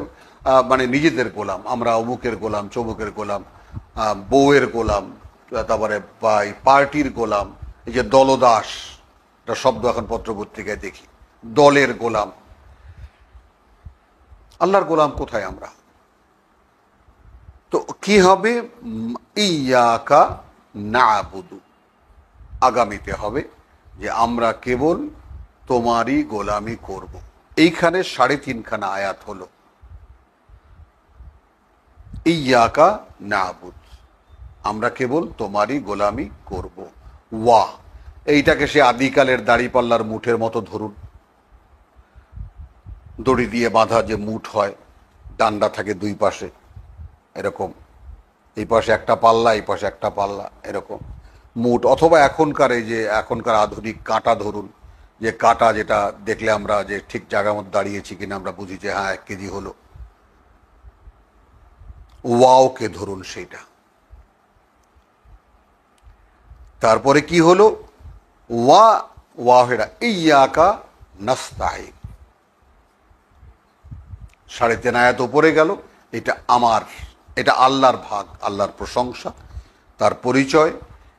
মানে নিজেদের গোলাম। আমরা অমুকের গোলাম, চমুকের গোলাম, বউয়ের গোলাম, তারপরে পার্টির গোলাম। এই যে দলদাস, একটা শব্দ এখন পত্রপত্রিকায় দেখি, দলের গোলাম। আল্লাহর গোলাম কোথায় আমরা? তো কি হবে? ইয়্যাকা না'বুদু, আগামীতে হবে যে আমরা কেবল তোমারই গোলামি করব। এইখানে 3.5 খানা আয়াত হলো ইয়্যাকা না'বুদ, আমরা কেবল তোমারই গোলামি করব। ওয়া, এইটাকে সে আদিকালের দাড়িপাল্লার মুঠের মতো ধরুন, দড়ি দিয়ে বাঁধা যে মুঠ হয়, ডান্ডা থাকে দুই পাশে, এরকম এই পাশে একটা পাল্লা, এই পাশে একটা পাল্লা, এরকম মুঠ। অথবা এখনকার এই যে এখনকার আধুনিক কাঁটা ধরুন, যে কাঁটা যেটা দেখলে আমরা যে ঠিক জায়গার মধ্যে দাঁড়িয়েছি কিনা আমরা বুঝি যে হ্যাঁ 1 কেজি হলো। ওয়াওকে ধরুন সেইটা। তারপরে কি হলো? ওয়াহেরা ইয়্যাকা নাস্তাঈন। 3.5 আয়াত উপরে গেল। এটা আমার, এটা আল্লাহর ভাগ, আল্লাহর প্রশংসা, তার পরিচয়,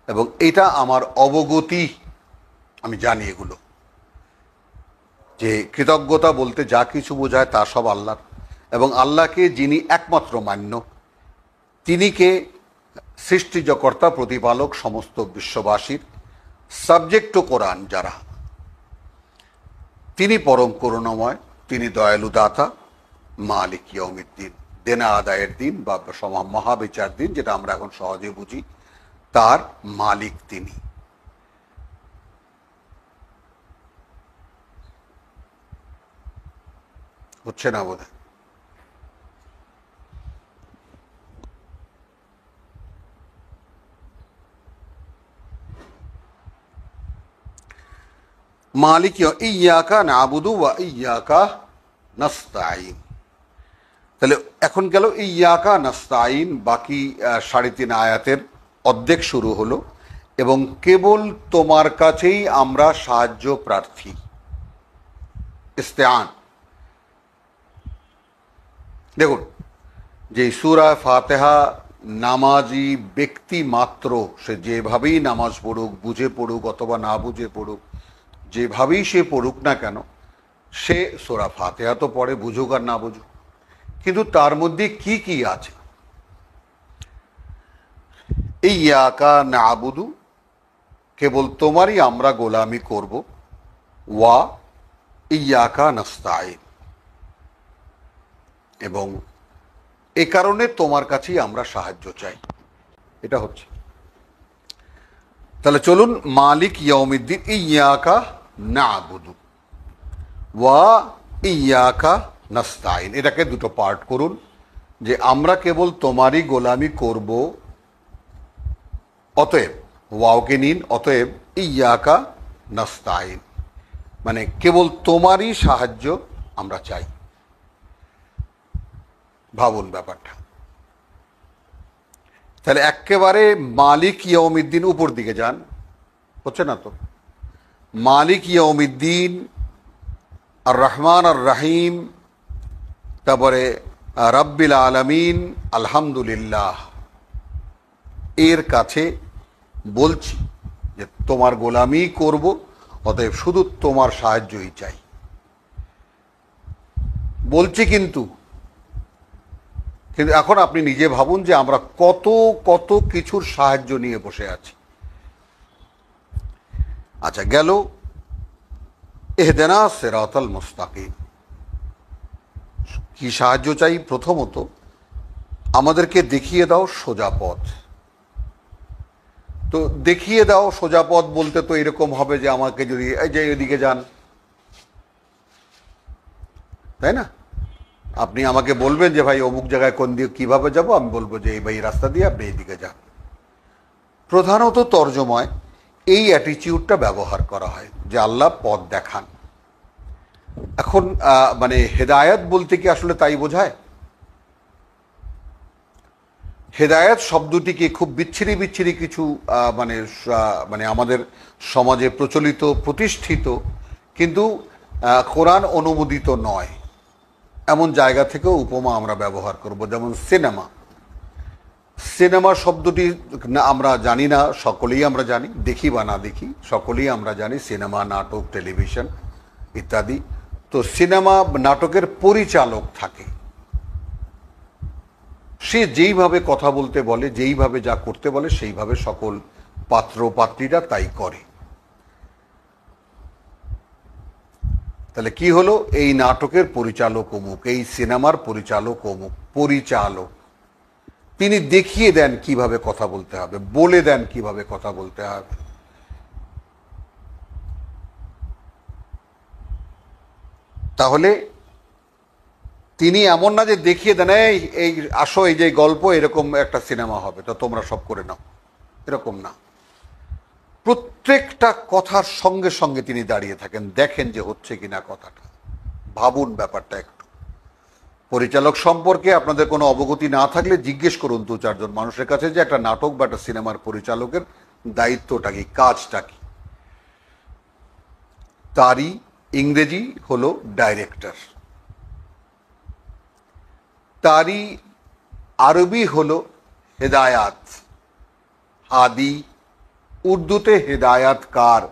এবং এটা আমার অবগতি। আমি জানি এগুলো, যে কৃতজ্ঞতা বলতে যা কিছু বোঝায় তা সব আল্লাহর। এবং আল্লাহকে যিনি একমাত্র মান্য, তিনিকে সৃষ্টিকর্তা, প্রতিপালক সমস্ত বিশ্ববাসীর, সাবজেক্ট টু কোরআন যারা, তিনি পরম করুণাময়, তিনি দয়ালু দাতা, মালিক ইয়াউমিদ্দিন, দেনা আদায়ের দিন বা মহাবিচার দিন, যেটা আমরা এখন সহজে বুঝি, তার মালিক তিনি। হচ্ছে না বোধ হয়? মালিক ইয়্যাকা না'বুদু ওয়া ইয়্যাকা নাস্তাঈন। তাহলে এখন গেল ইয়্যাকা নাস্তাঈন, বাকি 3.5 আয়াতের অর্ধেক শুরু হলো। এবং কেবল তোমার কাছেই আমরা সাহায্য প্রার্থী, ইস্তেআন। দেখুন, যে সূরা ফাতিহা নামাজি ব্যক্তি মাত্র, সে যেভাবেই নামাজ পড়ুক, বুঝে পড়ুক অথবা না বুঝে পড়ুক, যেভাবেই সে পড়ুক না কেন, সে সূরা ফাতিহা তো পড়ে, বুঝুক আর না বুঝুক। কিন্তু তার মধ্যে কি কি আছে? ইয়্যাকা না'বুদু, কেবল তোমারই আমরা গোলামি করব। ওয়া ইয়্যাকা নাস্তাঈন, এবং এ কারণে তোমার কাছেই আমরা সাহায্য চাই। এটা হচ্ছে। তাহলে চলুন, মালিক ইয়াউমিদ্দিন ইয়্যাকা না'বুদু ওয়া ইয়্যাকা নাস্তাঈন, এটাকে দুটো পার্ট করুন, যে আমরা কেবল তোমারই গোলামি করব। অতএব ওয়াওকে নিন, অতএব ইয়্যাকা নাস্তাঈন, মানে কেবল তোমারই সাহায্য আমরা চাই। ভাবুন ব্যাপারটা। তাহলে একেবারে মালিক ইয়াউমিদ্দিন উপর দিকে যান, হচ্ছে না তো? মালিক ইয়াউমিদ্দিন, আর রহমান আর রহিম, তারপরে রাব্বিল আলামিন, আলহামদুলিল্লাহ, এর কাছে বলছি যে তোমার গোলামি করব, অতএব শুধু তোমার সাহায্যই চাই বলছি। কিন্তু এখন আপনি নিজে ভাবুন যে আমরা কত কত কিছুর সাহায্য নিয়ে বসে আছি। আচ্ছা, গেল ইহদিনা সিরাতাল মুস্তাকিম। কি সাহায্য চাই? প্রথমত আমাদেরকে দেখিয়ে দাও সোজা পথ। তো দেখিয়ে দাও সোজা পথ বলতে তো এরকম হবে যে আমাকে যদি এই যে এদিকে যান, তাই না? আপনি আমাকে বলবেন যে ভাই অমুক জায়গায় কোন দিয়ে কিভাবে যাব, আমি বলবো যে এই ভাই রাস্তা দিয়ে আপনি এইদিকে যান। প্রধানত তর্জমায় এই অ্যাটিটিউডটা ব্যবহার করা হয় যে আল্লাহ পথ দেখান। এখন মানে হেদায়েত বলতে কি আসলে তাই বোঝায়? হেদায়েত শব্দটিকে খুব বিচ্ছিরি বিচ্ছিরি কিছু মানে মানে আমাদের সমাজে প্রচলিত প্রতিষ্ঠিত কিন্তু কোরআন অনুমোদিত নয় এমন জায়গা থেকেও উপমা আমরা ব্যবহার করব। যেমন সিনেমা। সিনেমা শব্দটি আমরা জানি না, সকলেই আমরা জানি, দেখি বা না দেখি সকলেই আমরা জানি সিনেমা, নাটক, টেলিভিশন ইত্যাদি। তো সিনেমা নাটকের পরিচালক থাকে, সে যেইভাবে কথা বলতে বলে, যেইভাবে যা করতে বলে সেইভাবে সকল পাত্র পাত্রীরা তাই করে। তাহলে কি হলো? এই নাটকের পরিচালক অমুক, এই সিনেমার পরিচালক অমুক। পরিচালক তিনি দেখিয়ে দেন কিভাবে কথা বলতে হবে, বলে দেন কিভাবে কথা বলতে হবে। তাহলে তিনি এমন না যে দেখিয়ে দেন এই এই আসো এই যে গল্প এরকম একটা সিনেমা হবে তো তোমরা সব করে নাও, এরকম না। প্রত্যেকটা কথার সঙ্গে সঙ্গে তিনি দাঁড়িয়ে থাকেন, দেখেন যে হচ্ছে কিনা কথাটা। ভাবুন ব্যাপারটা একটু। পরিচালক সম্পর্কে আপনাদের কোনো অবগতি না থাকলে জিজ্ঞেস করুন দু চারজন মানুষের কাছে যে একটা নাটক বা একটা সিনেমার পরিচালকের দায়িত্বটা কি, কাজটা কি। তারই ইংরেজি হলো ডাইরেক্টর, তারই আরবি হলো হেদায়াত, হাদি। উর্দুতে হেদায়াতকার।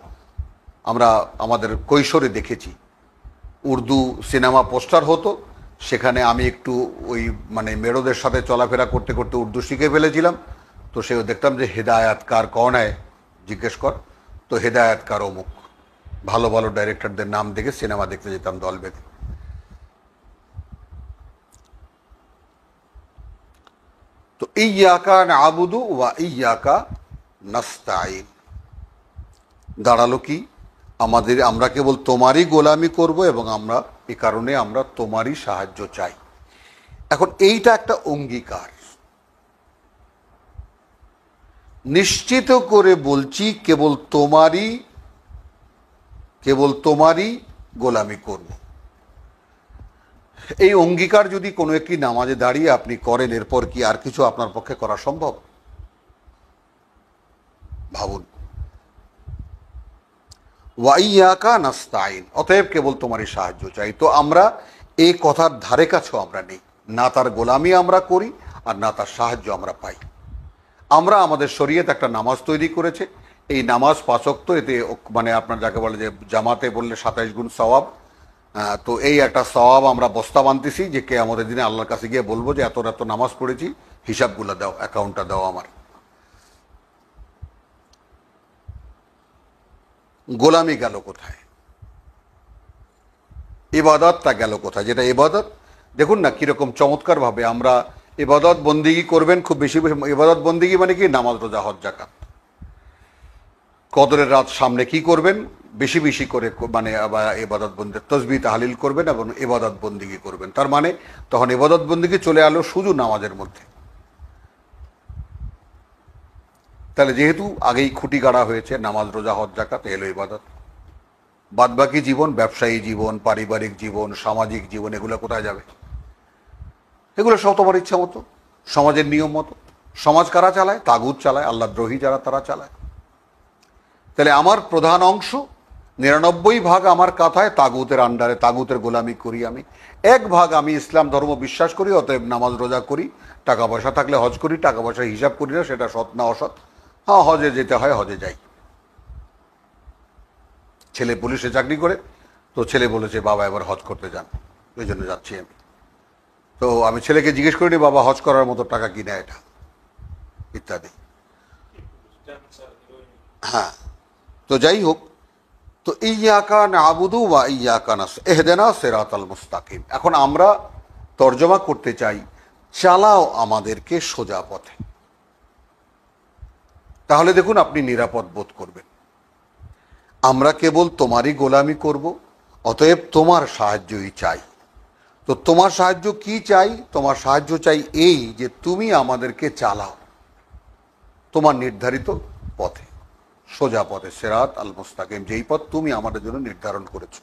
আমরা আমাদের কৈশোরে দেখেছি উর্দু সিনেমা পোস্টার হতো, সেখানে আমি একটু ওই মানে মেরোদের সাথে চলাফেরা করতে করতে উর্দু শিখে ফেলেছিলাম। তো সেও দেখতাম যে হেদায়াতকার কন হয়, জিজ্ঞেস কর, তো হেদায়াতকার অমুক। ভালো ভালো ডাইরেক্টরদের নাম দেখে সিনেমা দেখতে যেতাম দল বেঁধে। তো ইয়াকা নাবুদু ওয়া ইয়াকা নাস্তাইন দাঁড়ালো কি? আমরা কেবল তোমারই গোলামি করব এবং আমরা এ কারণে আমরা তোমারই সাহায্য চাই। এখন এইটা একটা অঙ্গীকার, নিশ্চিত করে বলছি কেবল তোমারই গোলামি করব। এই অঙ্গীকার যদি কোনো একটি নামাজে দাঁড়িয়ে আপনি করেন, এরপর কি আর কিছু আপনার পক্ষে করা সম্ভব? ভাবুন। ওয়াইয়াকা নাস্তাইন, অতএব কেবল তোমারই সাহায্য চাই। তো আমরা এই কথার ধারে কাছেও আমরা নেই, না তার গোলামি আমরা করি আর না তার সাহায্য আমরা পাই। আমরা আমাদের শরীয়ত একটা নামাজ তৈরি করেছে, এই নামাজ 5 ওয়াক্ত, এতে মানে আপনার যাকে বলে যে জামাতে বললে 27 গুণ সওয়াব। তো এই একটা সওয়াব আমরা বস্তা বানতেছি যে কে আমাদের দিনে আল্লাহর কাছে গিয়ে বলবো যে এত এত নামাজ পড়েছি, হিসাবগুলো দাও, অ্যাকাউন্টটা দাও আমার। গোলামি গেল কোথায়? ইবাদতটা গেল কোথায়? যেটা ইবাদত, দেখুন না কিরকম চমৎকার ভাবে আমরা ইবাদত বন্দিগি করবেন। খুব বেশি বেশি ইবাদত বন্দিগি মানে কি? নামাজ, রোজা, হজ, যাকাত। কদরের রাত সামনে কি করবেন? বেশি বেশি করে মানে ইবাদত বন্দি, তসবিহ তাহলিল করবেন এবং ইবাদত বন্দিগি করবেন। তার মানে তখন ইবাদত বন্দিগি চলে এলো শুধু নামাজের মধ্যে। তাহলে যেহেতু আগেই খুঁটি গাড়া হয়েছে নামাজ, রোজা, হজ, যাকাত, এলো ইবাদত। বাদবাকি জীবন, ব্যবসায়ী জীবন, পারিবারিক জীবন, সামাজিক জীবন, এগুলো কোথায় যাবে? এগুলো সব তোমার ইচ্ছা মতো, সমাজের নিয়ম মতো। সমাজ কারা চালায়? তাগুত চালায়, আল্লাহ দ্রোহী যারা তারা চালায়। তাহলে আমার প্রধান অংশ 99 ভাগ আমার কথায় তাগুতের আন্ডারে, তাগুতের গোলামি করি আমি। 1 ভাগ আমি ইসলাম ধর্ম বিশ্বাস করি, অতএব নামাজ রোজা করি, টাকা পয়সা থাকলে হজ করি, টাকা পয়সা হিসাব করি না সেটা সৎ না অসৎ। হ্যাঁ, হজে যেতে হয়, হজে যাই। ছেলে পুলিশে চাকরি করে, তো ছেলে বলেছে বাবা এবার হজ করতে যান, ওই জন্য যাচ্ছি আমি। তো আমি ছেলেকে জিজ্ঞেস করিনি বাবা হজ করার মতো টাকা কিনা এটা ইত্যাদি। হ্যাঁ, তো যাই হোক, তো ইয়াকা নাবুদু ওয়া ইয়াকা নাস ইহদিনা সিরাতাল মুস্তাকিম। এখন আমরা তর্জমা করতে চাই, চালাও আমাদেরকে সোজা পথে। তাহলে দেখুন আপনি নিরাপদ বোধ করবেন। আমরা কেবল তোমারই গোলামি করব, অতএব তোমার সাহায্যই চাই। তো তোমার সাহায্য কি চাই? তোমার সাহায্য চাই এই যে তুমি আমাদেরকে চালাও তোমার নির্ধারিত পথে, সোজা পথে, সিরাত আল মুস্তাকিম, যেই পথ তুমি আমাদের জন্য নির্ধারণ করেছো।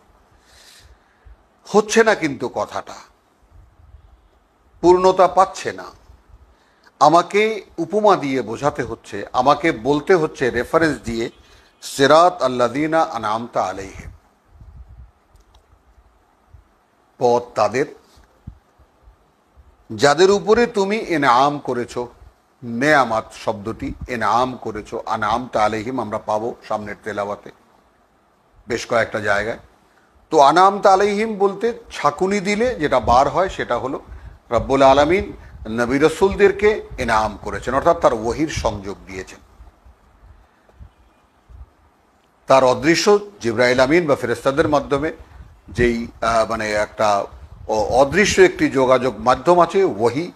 হচ্ছে না কিন্তু কথাটা, পূর্ণতা পাচ্ছে না। আমাকে উপমা দিয়ে বোঝাতে হচ্ছে, আমাকে বলতে হচ্ছে রেফারেন্স দিয়ে, সিরাত আল্লাযীনা আনআমতা আলাইহিম, পথ তাদের যাদের উপরে তুমি ইনআম করেছো। নেয়ামাত শব্দটি ইনআম করেছো, আনআমতা আলাইহিম আমরা পাবো সামনের তেলাওয়াতে বেশ কয়েকটা জায়গায়। তো আনআমতা আলাইহিম বলতে ছাকুনি দিলে যেটা বার হয় সেটা হলো রব্বুল আলামিন নবী রাসূলদেরকে ইনআম করেছেন, অর্থাৎ তার ওহীর সংযোগ দিয়েছেন। তার অদৃশ্য জিবরাইল আমিন বা ফেরেশতাদের মাধ্যমে যেই মানে একটা অদৃশ্য একটি যোগাযোগ মাধ্যম আছে, ওহী,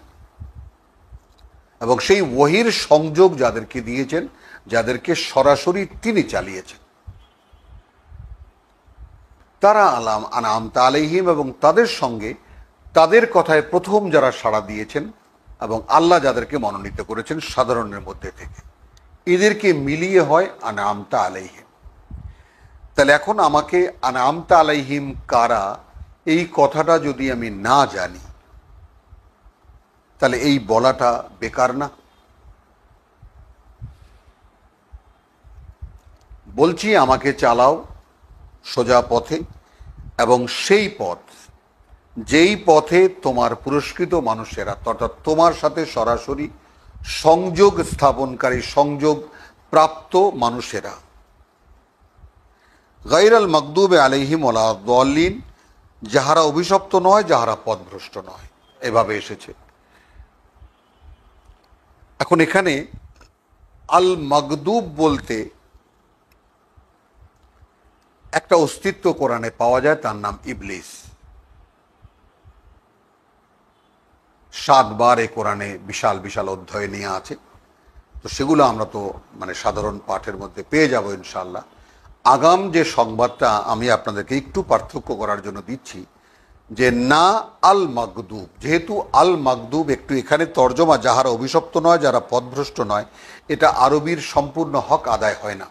এবং সেই ওহীর সংযোগ যাদেরকে দিয়েছেন, যাদেরকে সরাসরি তিনি চালিয়েছেন, তারা আনআমতা আলাইহিম, এবং তাদের সঙ্গে তাদের কথায় প্রথম যারা সাড়া দিয়েছেন এবং আল্লাহ যাদেরকে মনোনীত করেছেন সাধারণের মধ্যে থেকে, এদেরকে মিলিয়ে হয় আনআমতা আলাইহিম। তাহলে এখন আমাকে আনআমতা আলাইহিম কারা, এই কথাটা যদি আমি না জানি তাহলে এই বলাটা বেকার না? বলছি আমাকে চালাও সোজা পথে, এবং সেই পথ যেই পথে তোমার পুরস্কৃত মানুষেরা, অর্থাৎ তোমার সাথে সরাসরি সংযোগ স্থাপনকারী, সংযোগ প্রাপ্ত মানুষেরা, গায়রাল মাগদুবে আলাইহিম ওয়ালা দাল্লিন, যাহারা অভিশপ্ত নয়, যাহারা পথভ্রষ্ট নয়, এভাবে এসেছে। এখন এখানে আল মাগদুব বলতে একটা অস্তিত্ব কোরআনে পাওয়া যায়, তার নাম ইবলিস। 7 বার এ কোরআনে বিশাল বিশাল অধ্যায় নিয়ে আছে। তো সেগুলো আমরা তো মানে সাধারণ পাঠের মধ্যে পেয়ে যাব ইনশাআল্লাহ। আগাম যে সংবাদটা আমি আপনাদেরকে একটু পার্থক্য করার জন্য দিচ্ছি, যে না আল মাগদুব, যেহেতু আল মাগদুব একটু এখানে তর্জমা যাহারা অভিশপ্ত নয়, যারা পথভ্রষ্ট নয়, এটা আরবির সম্পূর্ণ হক আদায় হয় না,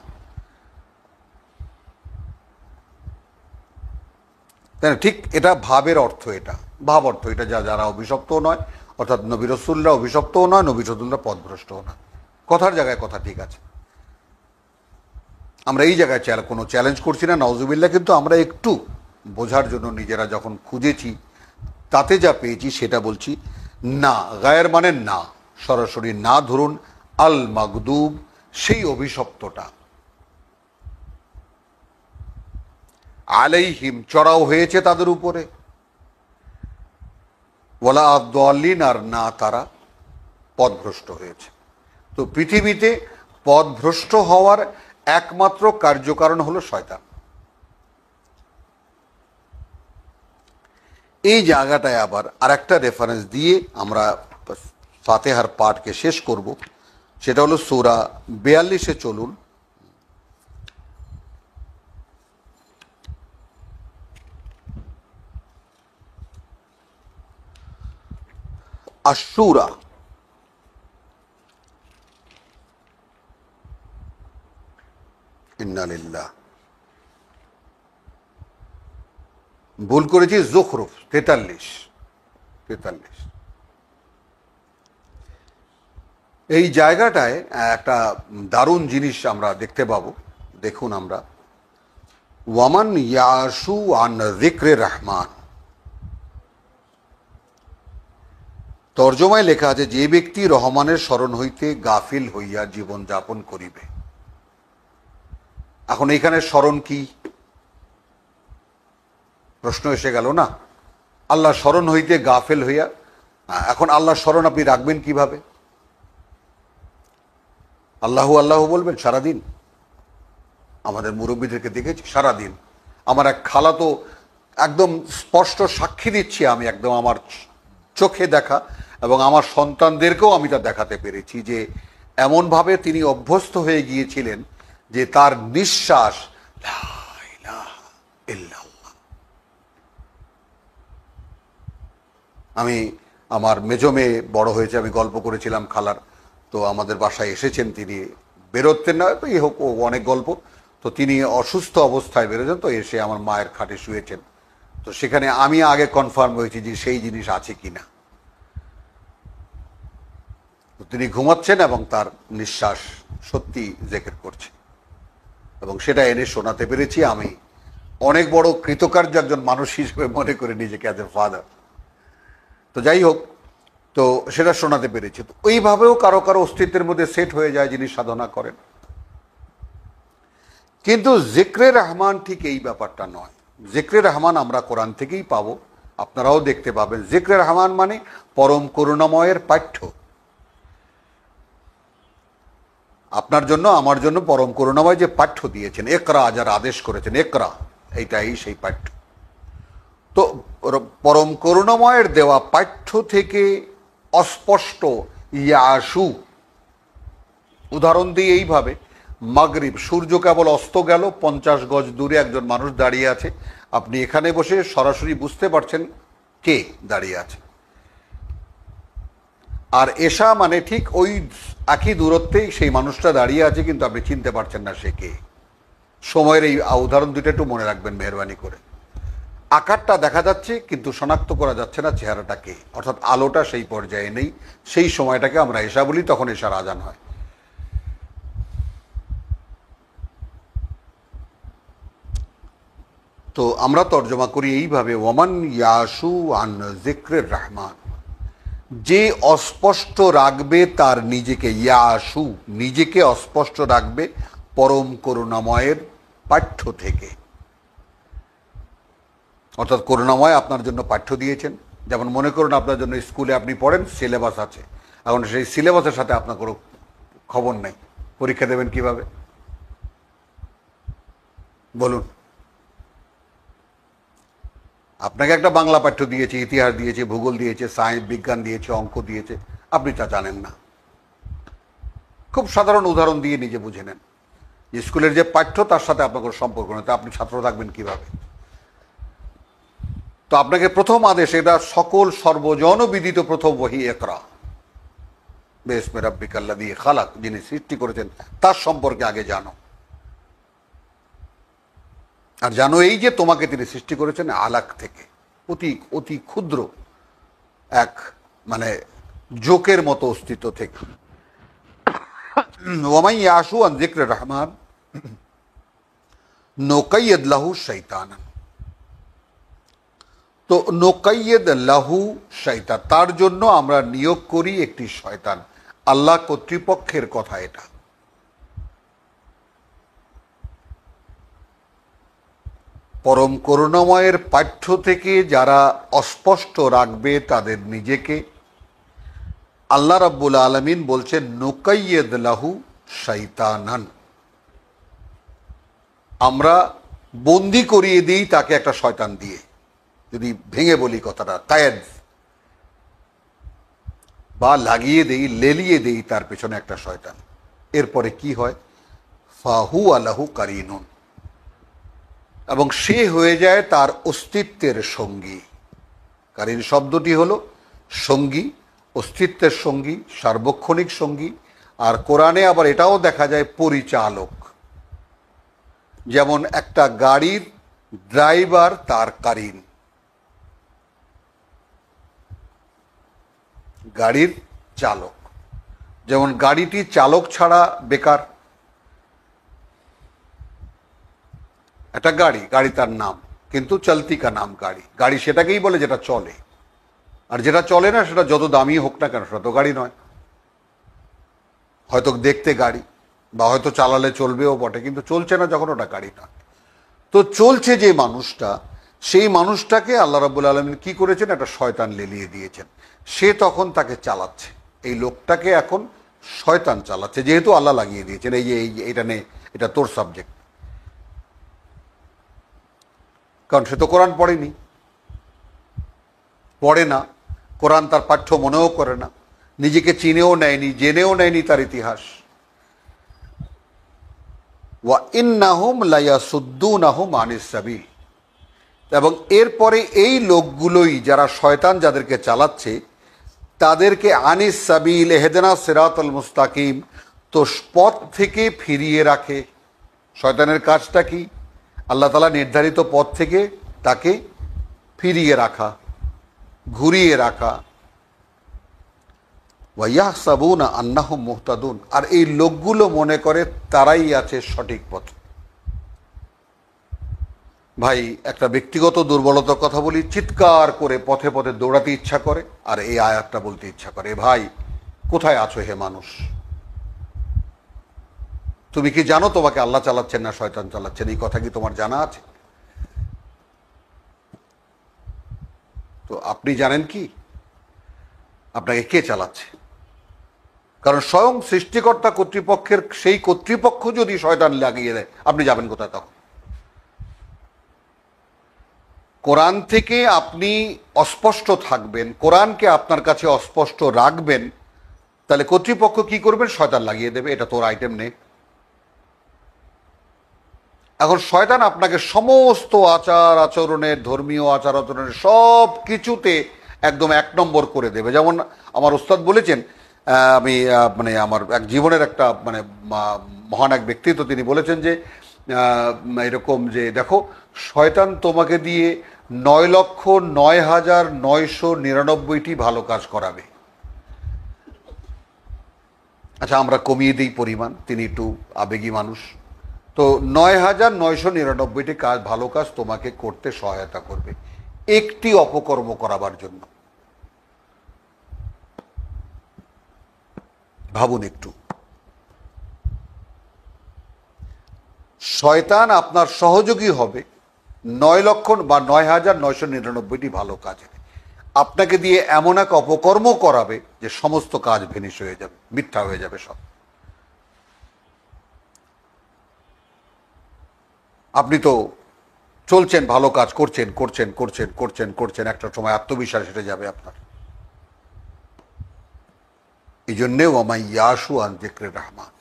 তাই না? ঠিক এটা ভাবের অর্থ, এটা ভাব অর্থ, এটা যারা অভিশপ্তও নয়, অর্থাৎ নবী রাসূলরা অভিশপ্তও নয়, নবী রাসূলরা পথভ্রষ্টও নয়। কথার জায়গায় কথা ঠিক আছে, আমরা এই জায়গায় কোনো চ্যালেঞ্জ করছি না, নাউজুবিল্লাহ, কিন্তু আমরা একটু বোঝার জন্য নিজেরা যখন খুঁজেছি তাতে যা পেয়েছি সেটা বলছি। না গায়ের মানে না, সরাসরি না ধরুন, আল মাগদুব সেই অভিশপ্তটা, আলাইহিম চড়াও হয়েছে তাদের উপরে, ওয়ালা আদ-দাল্লিন আর না তারা পথভ্রষ্ট হয়েছে। তো পৃথিবীতে পথভ্রষ্ট হওয়ার একমাত্র কার্যকারণ হলো শয়তান। এই জায়গাটায় আবার আরেকটা রেফারেন্স দিয়ে আমরা ফাতিহার পাঠকে শেষ করব, সেটা হলো সূরা 42-এ চলুন। আশ-শূরা, ইন্না লিল্লাহ, ভুল করেছি, যুখরুফ 43। এই জায়গাটায় একটা দারুণ জিনিস আমরা দেখতে পাবো। দেখুন, আমরা ওয়ামান ইয়াশু আন যিকরে রহমান, তর্জমায় লেখা আছে যে ব্যক্তি রহমানের স্মরণ হইতে গাফিল হইয়া জীবন যাপন করিবে। এখন এইখানে স্মরণ কি প্রশ্ন এসে গেল না? আল্লাহ স্মরণ হইতে গাফেল হইয়া, এখন আল্লাহ স্মরণ আপনি রাখবেন কিভাবে? আল্লাহু আল্লাহু বলবেন সারাদিন? আমাদের মুরব্বীদেরকে দেখেছি সারাদিন। আমার এক খালা তো একদম স্পষ্ট সাক্ষী দিচ্ছি, আমি একদম আমার চোখে দেখা এবং আমার সন্তানদেরকেও আমি তা দেখাতে পেরেছি যে এমনভাবে তিনি অভ্যস্ত হয়ে গিয়েছিলেন যে তার নিঃশ্বাস লা ইলাহা ইল্লাল্লাহ। আমি আমার মেজো মেয়ে বড় হয়েছে, আমি গল্প করেছিলাম খালার, তো আমাদের বাসায় এসেছেন তিনি, বেরোতেন না তো এই হোক ও অনেক গল্প, তো তিনি অসুস্থ অবস্থায় বেরোতেন, তো এসে আমার মায়ের খাটে শুয়েছেন, তো সেখানে আমি আগে কনফার্ম হয়েছি যে সেই জিনিস আছে কিনা। তিনি ঘুমাচ্ছেন এবং তার নিঃশ্বাস সত্যি জেকের করছে এবং সেটা এনে শোনাতে পেরেছি। আমি অনেক বড় কৃতকার্য একজন মানুষ হিসেবে মনে করে নিজেকে অ্যাজ এ ফাদার। তো যাই হোক, তো সেটা শোনাতে পেরেছি। তো ওইভাবেও কারো কারো অস্তিত্বের মধ্যে সেট হয়ে যায়, যিনি সাধনা করেন। কিন্তু জিক্রে রহমান ঠিক এই ব্যাপারটা নয়। জিক্রে রহমান আমরা কোরআন থেকেই পাবো, আপনারাও দেখতে পাবেন। জিক্রে রহমান মানে পরম করুণাময়ের পাঠ্য। আপনার জন্য আমার জন্য পরম করুণাময় যে পাঠ্য দিয়েছেন, একরা, যার আদেশ করেছেন একরা, এইটাই সেই পাঠ্য। তো পরম করুণাময়ের দেওয়া পাঠ্য থেকে অস্পষ্ট ইয়াসু, উদাহরণ দিই এইভাবে, মাগরিব, সূর্য কেবল অস্ত গেল, 50 গজ দূরে একজন মানুষ দাঁড়িয়ে আছে, আপনি এখানে বসে সরাসরি বুঝতে পারছেন কে দাঁড়িয়ে আছে। আর এশা মানে ঠিক ওই একই দূরত্বেই সেই মানুষটা দাঁড়িয়ে আছে, কিন্তু আপনি চিনতে পারছেন না সে কে। সময়ের এই উদাহরণ দুটো একটু মনে রাখবেন মেহরবানি করে। আকারটা দেখা যাচ্ছে কিন্তু শনাক্ত করা যাচ্ছে না চেহারাটা কে, অর্থাৎ আলোটা সেই পর্যায়ে নেই। সেই সময়টাকে আমরা এশা বলি, তখন এশার আজান হয়। তো আমরা তর্জমা করি এইভাবে, ওয়ামান ইয়াসু আন যিকরির রহমান, যে অস্পষ্ট রাখবে তার নিজেকে, ইয়াসু নিজেকে অস্পষ্ট রাখবে পরম করুণাময়ের পাঠ্য থেকে। অর্থাৎ করুণাময় আপনার জন্য পাঠ্য দিয়েছেন। যেমন মনে করুন আপনার জন্য স্কুলে আপনি পড়েন, সিলেবাস আছে, এখন সেই সিলেবাসের সাথে আপনার কোনো খবর নেই, পরীক্ষা দেবেন কিভাবে বলুন? আপনাকে একটা বাংলা পাঠ্য দিয়েছে, ইতিহাস দিয়েছে, ভূগোল দিয়েছে, সায়েন্স বিজ্ঞান দিয়েছে, অঙ্ক দিয়েছে, আপনি তা জানেন না। খুব সাধারণ উদাহরণ দিয়ে নিজে বুঝে নেন, স্কুলের যে পাঠ্য তার সাথে আপনার কোনো সম্পর্ক নেই, তা আপনি ছাত্র থাকবেন কিভাবে? তো আপনাকে প্রথম আদেশ, এটা সকল সর্বজন বিদিত প্রথম ওহী, একরা বিসমি রাব্বিকাল্লাযী খালাক, যিনি সৃষ্টি করেছেন তার সম্পর্কে আগে জানো। আর জানো এই যে তোমাকে তিনি সৃষ্টি করেছেন আলাক থেকে, অতি অতি ক্ষুদ্র এক মানে জোকের মতো অস্তিত্ব থেকে। ওয়ামান ইয়াশু আন যিকরি রহমান নুকাইয়িদ লাহু শাইতানান। তো নুকাইয়িদ লাহু শাইতান, তার জন্য আমরা নিয়োগ করি একটি শয়তান। আল্লাহ কর্তৃপক্ষের কথা এটা। পরম করুণাময়ের পাঠ্য থেকে যারা অস্পষ্ট রাখবে তাদের নিজেকে, আল্লাহ রাব্বুল আলামিন বলছেন নুকাইয়িদ লাহু শাইতানান, আমরা বন্দি করিয়ে দিই তাকে একটা শয়তান দিয়ে। যদি ভেঙে বলি কথাটা, কায়েদ, বা লাগিয়ে দেই, লেলিয়ে দেই তার পেছনে একটা শয়তান। এরপরে কি হয়? ফাহু আলাহু কারিনুন, এবং সে হয়ে যায় তার অস্তিত্বের সঙ্গী। কারিন শব্দটি হলো সঙ্গী, অস্তিত্বের সঙ্গী, সার্বক্ষণিক সঙ্গী। আর কোরআনে আবার এটাও দেখা যায় পরিচালক। যেমন একটা গাড়ির ড্রাইভার তার কারিন, গাড়ির চালক। যেমন গাড়িটি চালক ছাড়া বেকার। একটা গাড়ি, গাড়ি তার নাম, কিন্তু চলতি কা নাম গাড়ি। গাড়ি সেটাকেই বলে যেটা চলে, আর যেটা চলে না সেটা যত দামি হোক না কেন সেটা তো গাড়ি নয়। হয়তো দেখতে গাড়ি, বা হয়তো চালালে চলবেও বটে, কিন্তু চলছে না যখন, ওটা গাড়ি নয়। তো চলছে যে মানুষটা, সেই মানুষটাকে আল্লাহ রাব্বুল আলামিন কি করেছেন? একটা শয়তান লেলিয়ে দিয়েছেন। সে তখন তাকে চালাচ্ছে। এই লোকটাকে এখন শয়তান চালাচ্ছে, যেহেতু আল্লাহ লাগিয়ে দিয়েছেন এই যে এটা নে, এটা তোর সাবজেক্ট। কারণ সে তো কোরআন পড়েনি, পড়ে না, কোরআন তার পাঠ্য মনেও করে না, নিজেকে চিনেও নেয়নি, জেনেও নেয়নি তার ইতিহাস। ওয়া ইন্নাহুম লায়াসুদ্দুনাহুম আনিস সাবিল। এবং এরপরে এই লোকগুলোই, যারা শয়তান যাদেরকে চালাচ্ছে, তাদেরকে আনিস সাবিল ইহদিনাস সিরাতাল মুস্তাকিম, তো পথ থেকে ফিরিয়ে রাখে। শয়তানের কাজটা কি? আল্লাহ তাআলা নির্ধারিত পথ থেকে তাকে ফিরিয়ে রাখা, ঘুরিয়ে রাখা। ওয়াইয়াহসাবুনা আন্নাহুম মুহতাদুন, আর এই লোকগুলো মনে করে তারাই আছে সঠিক পথে। ভাই, একটা ব্যক্তিগত দুর্বলতার কথা বলি, চিৎকার করে পথে পথে দৌড়াতে ইচ্ছা করে আর এই আয়াতটা বলতে ইচ্ছা করে, ভাই কোথায় আছো হে মানুষ? তুমি কি জানো তোমাকে আল্লাহ চালাচ্ছেন না শয়তান চালাচ্ছেন? এই কথা কি তোমার জানা আছে? তো আপনি জানেন কি আপনাকে কে চালাচ্ছে? কারণ স্বয়ং সৃষ্টিকর্তা কর্তৃপক্ষের সেই কর্তৃপক্ষ যদি শয়তান লাগিয়ে দেয়, আপনি যাবেন কোথায় তখন? কোরআন থেকে আপনি অস্পষ্ট থাকবেন, কোরআনকে আপনার কাছে অস্পষ্ট রাখবেন, তাহলে কর্তৃপক্ষ কি করবেন? শয়তান লাগিয়ে দেবে, এটা তোর আইটেম নেই। এখন শয়তান আপনাকে সমস্ত আচার আচরণের, ধর্মীয় আচার আচরণের সব কিছুতে একদম এক নম্বর করে দেবে। যেমন আমার ওস্তাদ বলেছেন, আমি মানে আমার এক জীবনের একটা মানে মহান এক ব্যক্তিত্ব, তিনি বলেছেন যে এরকম যে দেখো, শয়তান তোমাকে দিয়ে 9,09,999টি ভালো কাজ করাবে। আচ্ছা, আমরা কমিয়ে দিই পরিমাণ, তিনি একটু আবেগী মানুষ। তো 9,999টি কাজ, ভালো কাজ তোমাকে করতে সহায়তা করবে একটি অপকর্ম করাবার জন্য। ভাবুন একটু, শয়তান আপনার সহযোগী হবে 9,09,999টি ভালো কাজে। আপনাকে দিয়ে এমন এক অপকর্ম করাবে যে সমস্ত কাজ ভেনিশ হয়ে যাবে, মিথ্যা হয়ে যাবে সব। আপনি তো চলছেন, ভালো কাজ করছেন করছেন করছেন করছেন করছেন, একটা সময় আত্মবিশ্বাস হেঁটে যাবে আপনার। এই জন্যে ওয়ামাই ইয়াসু আন যিকরে রহমান,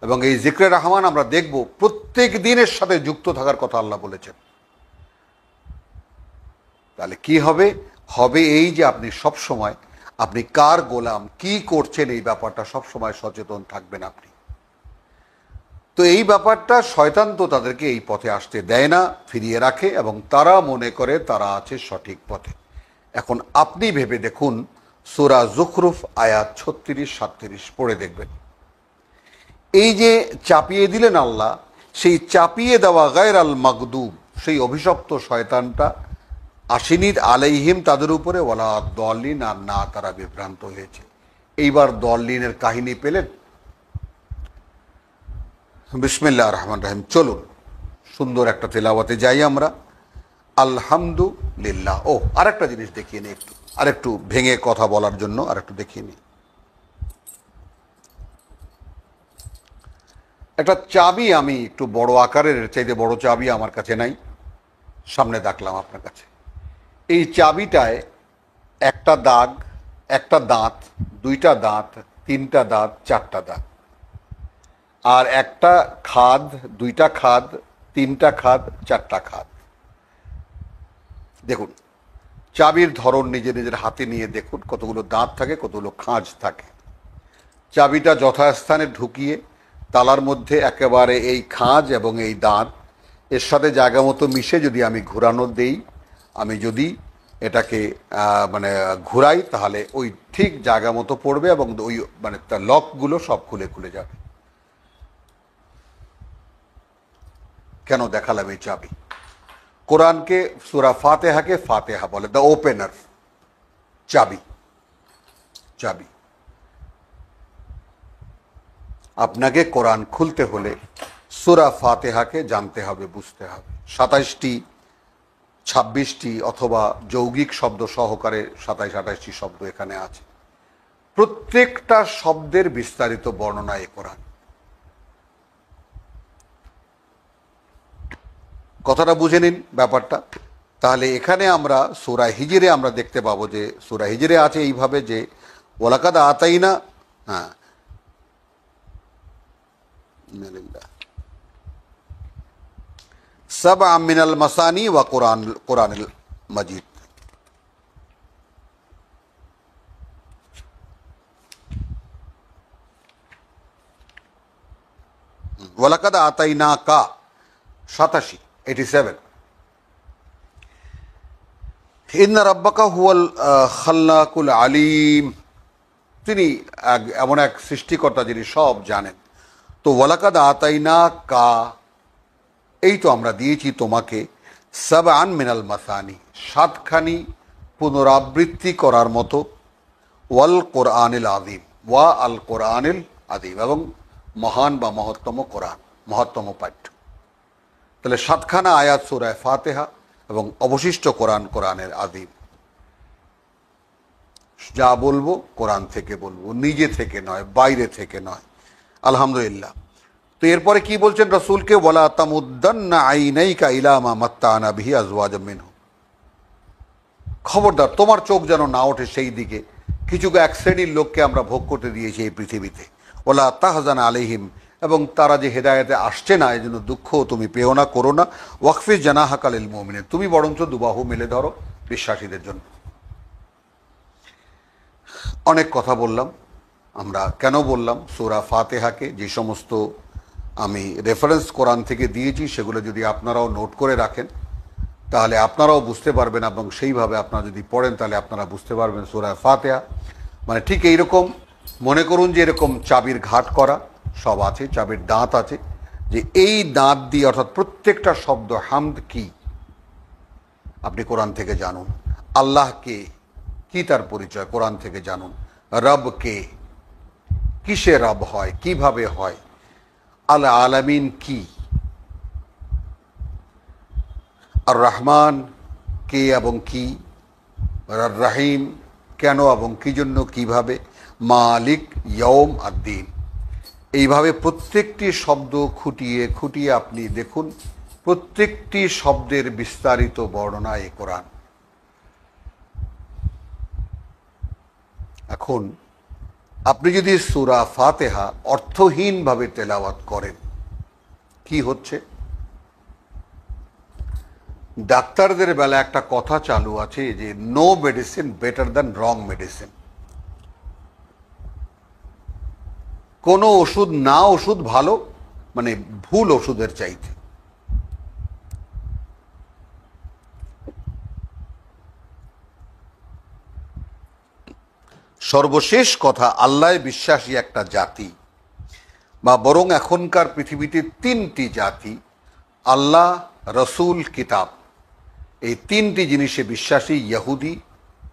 এবং এই যিকরে রহমান আমরা দেখব প্রত্যেক দিনের সাথে যুক্ত থাকার কথা আল্লাহ বলেছেন। তাহলে কি হবে? হবে এই যে আপনি সব সময়, আপনি কার গোলাম, কি করছেন, এই ব্যাপারটা সব সময় সচেতন থাকবেন আপনি। তো এই ব্যাপারটা শয়তান তো তাদেরকে এই পথে আসতে দেয় না, ফিরিয়ে রাখে, এবং তারা মনে করে তারা আছে সঠিক পথে। এখন আপনি ভেবে দেখুন, সূরা যুখরুফ আয়াত 36-37 পড়ে দেখবেন। এই যে চাপিয়ে দিলেন আল্লাহ, সেই চাপিয়ে দেওয়া গায়র আল মাগদুব, সেই অভিশপ্ত শয়তানটা আসেনি আলাইহিম তাদের উপরে, ওয়ালা দলিন, আর না তারা বিভ্রান্ত হয়েছে। এইবার দলিনের কাহিনী পেলেন। বিসমিল্লাহির রহমানির রহিম। চলুন সুন্দর একটা তেলাওয়াতে যাই আমরা। আলহামদুলিল্লাহ। ও আরেকটা জিনিস দেখিয়ে নিই, একটু আরেকটু ভেঙে কথা বলার জন্য আরেকটু দেখিয়ে নিই। একটা চাবি, আমি একটু বড় আকারের, চাইতে বড় চাবি আমার কাছে নাই, সামনে দেখলাম আপনার কাছে। এই চাবিটায় একটা দাগ, একটা দাঁত, দুইটা দাঁত, তিনটা দাঁত, চারটা দাঁত, আর একটা খাদ, দুইটা খাদ, তিনটা খাদ, চারটা খাদ। দেখুন চাবির ধরন নিজে নিজের হাতে নিয়ে দেখুন কতগুলো দাঁত থাকে, কতগুলো খাঁজ থাকে। চাবিটা যথাস্থানে ঢুকিয়ে তালার মধ্যে একেবারে এই খাঁজ এবং এই দাঁত এর সাথে জায়গা মতো মিশে যদি আমি ঘোরানো দেই, আমি যদি এটাকে মানে ঘুরাই, তাহলে ওই ঠিক জায়গা মতো পড়বে এবং ওই মানে তার লকগুলো সব খুলে খুলে যাবে। কেন দেখালাম এই চাবি? কোরআনকে, সূরা ফাতিহাকে ফাতিহা বলে, দ্য ওপেনার, চাবি। চাবি। আপনাকে কোরআন খুলতে হলে সূরা ফাতিহাকে জানতে হবে, বুঝতে হবে। 27টি 26টি অথবা যৌগিক শব্দ সহকারে 27-28টি শব্দ এখানে আছে। প্রত্যেকটা শব্দের বিস্তারিত বর্ণনা এ কোরআন। কথাটা বুঝে নিন ব্যাপারটা। তাহলে এখানে আমরা সূরা হিজরে আমরা দেখতে পাবো যে সূরা হিজরে আছে এইভাবে যে ওয়ালাকাদ আতাইনা, হ্যাঁ, সাবআ মিনাল মাসানি ওয়া কোরআনুল মাজিদ। ওয়ালাকাদ আতাইনা কা 87, 87। ইন্না রাব্বাকা হুয়াল খাল্লাকুল আলিম, তিনি এমন এক সৃষ্টিকর্তা যিনি সব জানেন। তো ওয়ালাকাদ আতাইনা কা, এই তো আমরা দিয়েছি তোমাকে সাবআন মিনাল মাসানি, 7খানি পুনরাবৃত্তি করার মতো, ওয়াল কোরআনিল আযীম, ওয়া আল কোরআনিল আযীম, এবং মহান বা মহত্তম কোরআন, মহত্তম পাঠ্য। তাহলে 7খানা আয়াত সূরা ফাতিহা এবং অবশিষ্ট কোরআন কোরআনের আযীম। যা বলবো কোরআন থেকে বলবো, নিজে থেকে নয়, বাইরে থেকে নয়। আলহামদুলিল্লাহ। তো এরপরে কি বলছেন রাসূলকে, ওয়ালা তামুদ্দান্না আইনাইকা ইলা মা মাত্তানা বিহি আজওয়াজাম মিনহু, খবরদার তোমার চোখ যেন না ওঠে সেই দিকে কিছু এক শ্রেণীর লোককে আমরা ভোগ করতে দিয়েছি এই পৃথিবীতে। ওয়ালা তাহজান আলাইহিম, এবং তারা যে হেদায়েতে আসছে না এই জন্য দুঃখ তুমি পেও না, করো না। ওয়াকফিজ জানাহাকা লিল মুমিনিন, তুমি বরঞ্চ দুবাহু মেলে ধরো বিশ্বাসীদের জন্য। অনেক কথা বললাম আমরা, কেন বললাম সূরা ফাতিহাকে, যে সমস্ত আমি রেফারেন্স কোরআন থেকে দিয়েছি সেগুলো যদি আপনারাও নোট করে রাখেন তাহলে আপনারাও বুঝতে পারবেন, এবং সেইভাবে আপনারা যদি পড়েন তাহলে আপনারা বুঝতে পারবেন সূরা ফাতিহা মানে ঠিক এইরকম, মনে করুন যে এরকম চাবির ঘাট করা সব আছে, চাবির দাঁত আছে, যে এই দাঁত দিয়ে অর্থাৎ প্রত্যেকটা শব্দ, হামদ কি আপনি কোরআন থেকে জানুন, আল্লাহ কে কি তার পরিচয় কোরআন থেকে জানুন, রব কে কিসে রব হয় কিভাবে হয়, আল আলামিন কি, আর রহমান কে এবং কি, আর রাহিম কেন এবং কি জন্য কিভাবে, মালিক ইয়ৌম আদ্দিন। এইভাবে প্রত্যেকটি শব্দ খুঁটিয়ে খুঁটিয়ে আপনি দেখুন, প্রত্যেকটি শব্দের বিস্তারিত বর্ণনা এই কোরআন। এখন আপনি যদি সূরা ফাতিহা অর্থহীনভাবে তেলাওয়াত করেন কি হচ্ছে? ডাক্তারদের বেলা একটা কথা চালু আছে যে নো মেডিসিন বেটার দ্যান রং মেডিসিন। কোনো ওষুধ না ওষুধ ভালো, মানে ভুল ওষুধের চাইতে। সর্বশেষ কথা, আল্লাহ বিশ্বাসী একটা জাতি, বা বরং এখনকার পৃথিবীতে 3টি জাতি, আল্লাহ, রসুল, কিতাব, এই 3টি জিনিসে বিশ্বাসী, ইহুদি,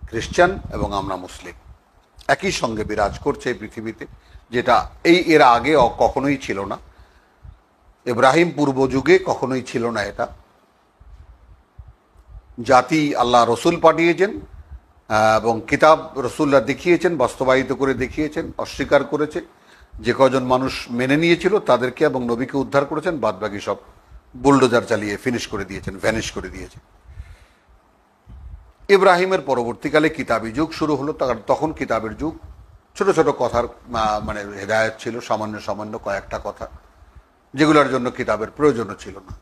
খ্রিস্টান এবং আমরা মুসলিম একই সঙ্গে বিরাজ করছে এই পৃথিবীতে, যেটা এর আগে কখনোই ছিল না। ইব্রাহিম পূর্ব যুগে কখনোই ছিল না। এটা জাতি আল্লাহ রসুল পাঠিয়েছেন এবং কিতাব রসুল্লাহ দেখিয়েছেন, বাস্তবায়িত করে দেখিয়েছেন, অস্বীকার করেছে যে কজন মানুষ মেনে নিয়েছিল তাদেরকে এবং নবীকে উদ্ধার করেছেন, বাদবাকি সব বুলডোজার চালিয়ে ফিনিশ করে দিয়েছেন, ভ্যানিশ করে দিয়েছেন। ইব্রাহিমের পরবর্তীকালে কিতাবী যুগ শুরু হলো। তখন কিতাবের যুগ, ছোট ছোট কথার মানে হেদায়েত ছিল, সামান্য সামান্য কয়েকটা কথা, যেগুলোর জন্য কিতাবের প্রয়োজনও ছিল না।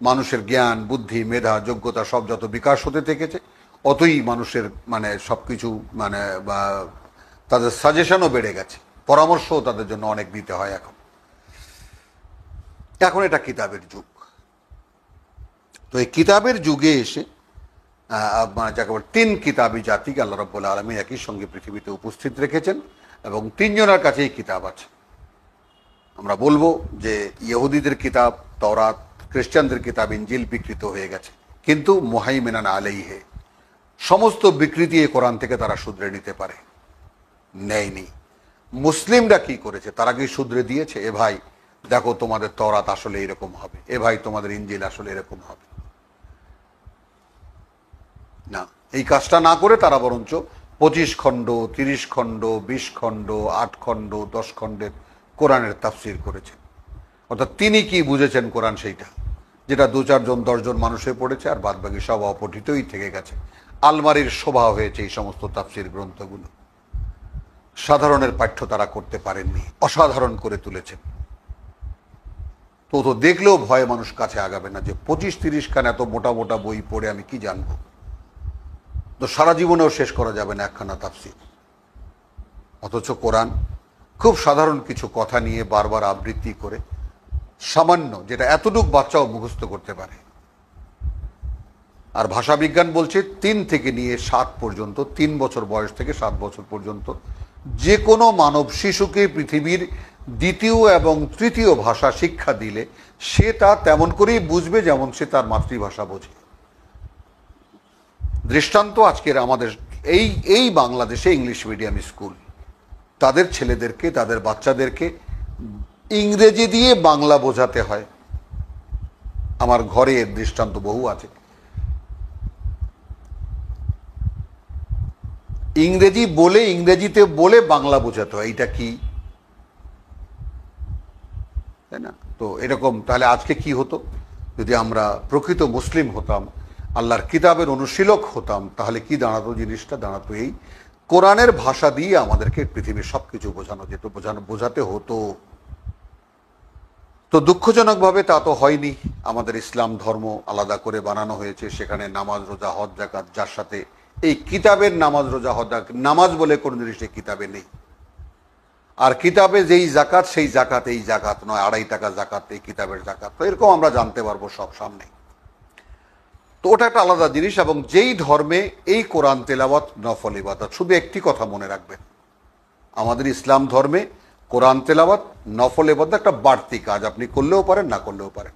মানুষের জ্ঞান, বুদ্ধি, মেধা, যোগ্যতা সব যত বিকাশ হতে থেকেছে অতই মানুষের মানে সব কিছু মানে বা তাদের সাজেশনও বেড়ে গেছে, পরামর্শও তাদের জন্য অনেক দিতে হয়। এখন এটা কিতাবের যুগ। তো এই কিতাবের যুগে এসে মানে যাকে বলে 3 কিতাবী জাতিকে আল্লাহ রাব্বুল আলামিন একই সঙ্গে পৃথিবীতে উপস্থিত রেখেছেন এবং 3 জনের কাছেই কিতাব আছে। আমরা বলবো যে ইহুদিদের কিতাব তাওরাত, খ্রিস্টানদের কিতাব ইনজিল বিকৃত হয়ে গেছে, কিন্তু মুহাইমিনান আলাইহি, সমস্ত বিকৃতি এই কোরআন থেকে তারা শুধরে নিতে পারে, নেয়নি। মুসলিমরা কি করেছে? তারা কি শুধরে দিয়েছে? এ ভাই দেখো তোমাদের তাওরাত আসলে এরকম হবে, এ ভাই তোমাদের ইনজিল আসলে এরকম হবে? না, এই কাজটা না করে তারা বরঞ্চ 25 খণ্ড, 30 খণ্ড, 20 খণ্ড, 8 খণ্ড, 10 খণ্ডের কোরআনের তাফসির করেছেন। অর্থাৎ তিনি কি বুঝেছেন কোরআন সেইটা যেটা 2-4 জন 10 জন মানুষে পড়েছে, আর বাদ বাকি সব অপঠিতই থেকে গেছে। আলমারির শোভা হয়েছে এই সমস্ত তাফসির গ্রন্থগুলো। সাধারণের পাঠ্য তারা করতে পারেননি, অসাধারণ করে তুলেছেন। তো তো দেখলেও ভয়ে মানুষ কাছে আগাবে না যে 25-30 খান এত মোটা মোটা বই পড়ে আমি কি জানবো। তো সারা জীবনেও শেষ করা যাবে না একখানা তাফসির। অথচ কোরআন খুব সাধারণ কিছু কথা নিয়ে বারবার আবৃত্তি করে, সামান্য যেটা এতটুক বাচ্চাও মুখস্থ করতে পারে। আর ভাষা বিজ্ঞান বলছে 3 থেকে নিয়ে 7 পর্যন্ত, 3 বছর বয়স থেকে 7 বছর পর্যন্ত যে কোনো মানব শিশুকে পৃথিবীর দ্বিতীয় এবং তৃতীয় ভাষা শিক্ষা দিলে সে তা তেমন করেই বুঝবে যেমন সে তার মাতৃভাষা বোঝে। দৃষ্টান্ত আজকের আমাদের এই বাংলাদেশে ইংলিশ মিডিয়াম স্কুল, তাদের ছেলেদেরকে, তাদের বাচ্চাদেরকে ইংরেজি দিয়ে বাংলা বোঝাতে হয়। আমার ঘরে এর দৃষ্টান্ত বহু আছে। ইংরেজিতে বলে বাংলা বোঝাতে হয়, এইটা কি, তাই না? তো এরকম তাহলে আজকে কি হতো যদি আমরা প্রকৃত মুসলিম হতাম, আল্লাহর কিতাবের অনুশীলক হতাম, তাহলে কি দাঁড়াতো? জিনিসটা দাঁড়াতো এই কোরআনের ভাষা দিয়ে আমাদেরকে পৃথিবীর সবকিছু বোঝানো যেত, বোঝাতে হতো। তো দুঃখজনকভাবে তা তো হয়নি। আমাদের ইসলাম ধর্ম আলাদা করে বানানো হয়েছে, সেখানে নামাজ, রোজা, হজ, যাকাত, যার সাথে এই কিতাবের নামাজ, রোজা, হজ, নামাজ বলে কোনো জিনিস কিতাবে নেই। আর কিতাবে যেই জাকাত সেই জাকাত এই জাকাত নয়, 2.5 টাকা জাকাত এই কিতাবের জাকাত। তো এরকম আমরা জানতে পারবো সব সামনে। তো ওটা একটা আলাদা জিনিস। এবং যেই ধর্মে এই কোরআন তেলাওয়াত নফল ইবাদত, শুধু একটি কথা মনে রাখবেন, আমাদের ইসলাম ধর্মে কোরআন তেলাওয়াত নফল ইবাদত একটা বাড়তি কাজ, আপনি করলেও পারেন, না করলেও পারেন।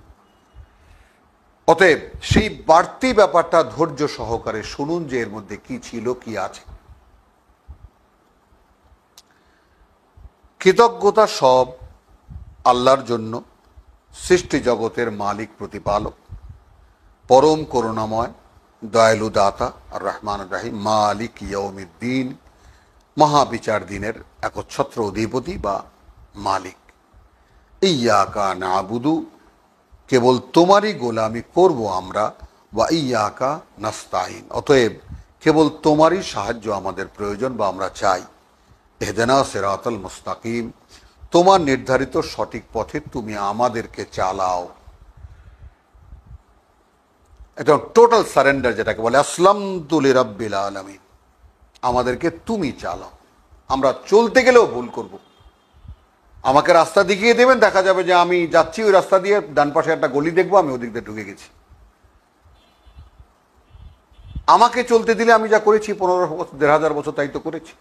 অতএব সেই বাড়তি ব্যাপারটা ধৈর্য সহকারে শুনুন যে এর মধ্যে কি ছিল, কি আছে। কৃতজ্ঞতা সব আল্লাহর জন্য, সৃষ্টি জগতের মালিক, প্রতিপালক, পরম করুণাময়, দয়ালু দাতা, আর রহমান রাহিম, মালিক ইয়াউমিদ্দিন, মহাবিচার দিনের একচ্ছত্র অধিপতি বা মালিক। ইয়্যাকা না'বুদু, কেবল তোমারই গোলামি করব আমরা, ওয়া ইয়্যাকা নাস্তাইন, অতএব কেবল তোমারই সাহায্য আমাদের প্রয়োজন বা আমরা চাই। ইহদিনা সিরাতাল মুস্তাকিম, তোমার নির্ধারিত সঠিক পথে তুমি আমাদেরকে চালাও। এটা টোটাল সারেন্ডার, যেটাকে বলে আসলামতু লিরাব্বিল আলামিন। আমাদেরকে তুমি চালাও। আমরা চলতে গেলেও ভুল করব। আমাকে রাস্তা দেখিয়ে দেবেন, দেখা যাবে যে আমি যাচ্ছি ওই রাস্তা দিয়ে, ডান পাশে একটা গলি দেখবো, আমি ওদিক দিয়ে ঢুকে গেছি। আমাকে চলতে দিলে আমি যা করেছি 1500 বছর, 1500 বছর তাই তো করেছি।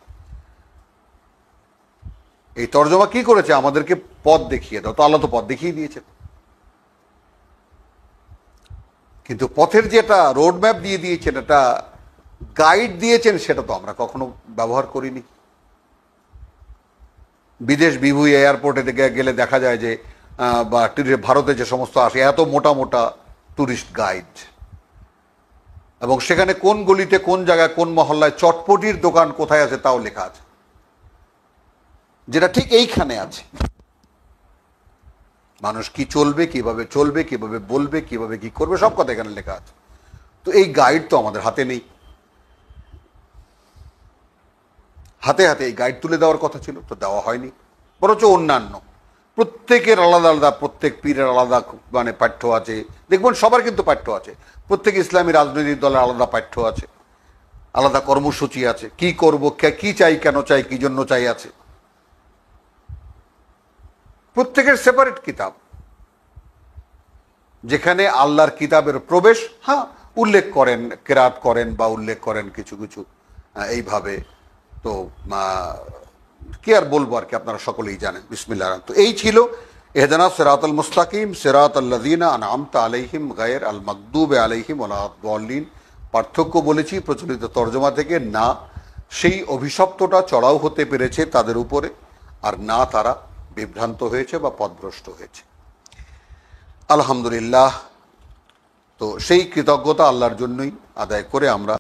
এই তর্জমা কি করেছে? আমাদেরকে পথ দেখিয়ে দাও। তো আল্লাহ তো পথ দেখিয়ে দিয়েছেন, কিন্তু পথের যে একটা রোড ম্যাপ দিয়ে দিয়েছেন, একটা গাইড দিয়েছেন, সেটা তো আমরা কখনো ব্যবহার করিনি। বিদেশ বিভূ এয়ারপোর্টে গেলে দেখা যায় যে বা ভারতে যে সমস্ত আসে এত মোটা মোটা ট্যুরিস্ট গাইড, এবং সেখানে কোন গলিতে, কোন জায়গায়, কোন মহল্লায় চটপটির দোকান কোথায় আছে তাও লেখা আছে, যেটা ঠিক এইখানে আছে। মানুষ কি চলবে, কিভাবে বলবে, কিভাবে কি করবে, সব কথা এখানে লেখা আছে। তো এই গাইড তো আমাদের হাতে নেই। হাতে হাতে এই গাইড তুলে দেওয়ার কথা ছিল, তো দেওয়া হয়নি। বরঞ্চ অন্যান্য প্রত্যেকের আলাদা আলাদা, প্রত্যেক পীরের আলাদা মানে পাঠ্য আছে। দেখবেন সবার কিন্তু পাঠ্য আছে। প্রত্যেক ইসলামী রাজনৈতিক দলের আলাদা পাঠ্য আছে, আলাদা কর্মসূচি আছে, কি করব, কি চাই, কেন চাই, কি জন্য চাই আছে। প্রত্যেকের সেপারেট কিতাব, যেখানে আল্লাহর কিতাবের প্রবেশ উল্লেখ করেন, কেরাত করেন বা উল্লেখ করেন কিছু কিছু এইভাবে। তো কি আর বলবো, আর কি আপনারা সকলেই জানেন। বিসমিল্লাহ। তো এই ছিল ইহদিনা সিরাতাল মুস্তাকিম সিরাতাল লাযিনা আনআমতা আলাইহিম গায়র আল মাগদুবি আলাইহিম ওয়ালা দাল্লিন। পার্থক্য বলেছি প্রচলিত তর্জমা থেকে, না সেই অভিশপ্তটা চড়াও হতে পেরেছে তাদের উপরে, আর না তারা বিভ্রান্ত হয়েছে বা পথভ্রষ্ট হয়েছে। আলহামদুলিল্লাহ। তো সেই কৃতজ্ঞতা আল্লাহর জন্যই আদায় করে আমরা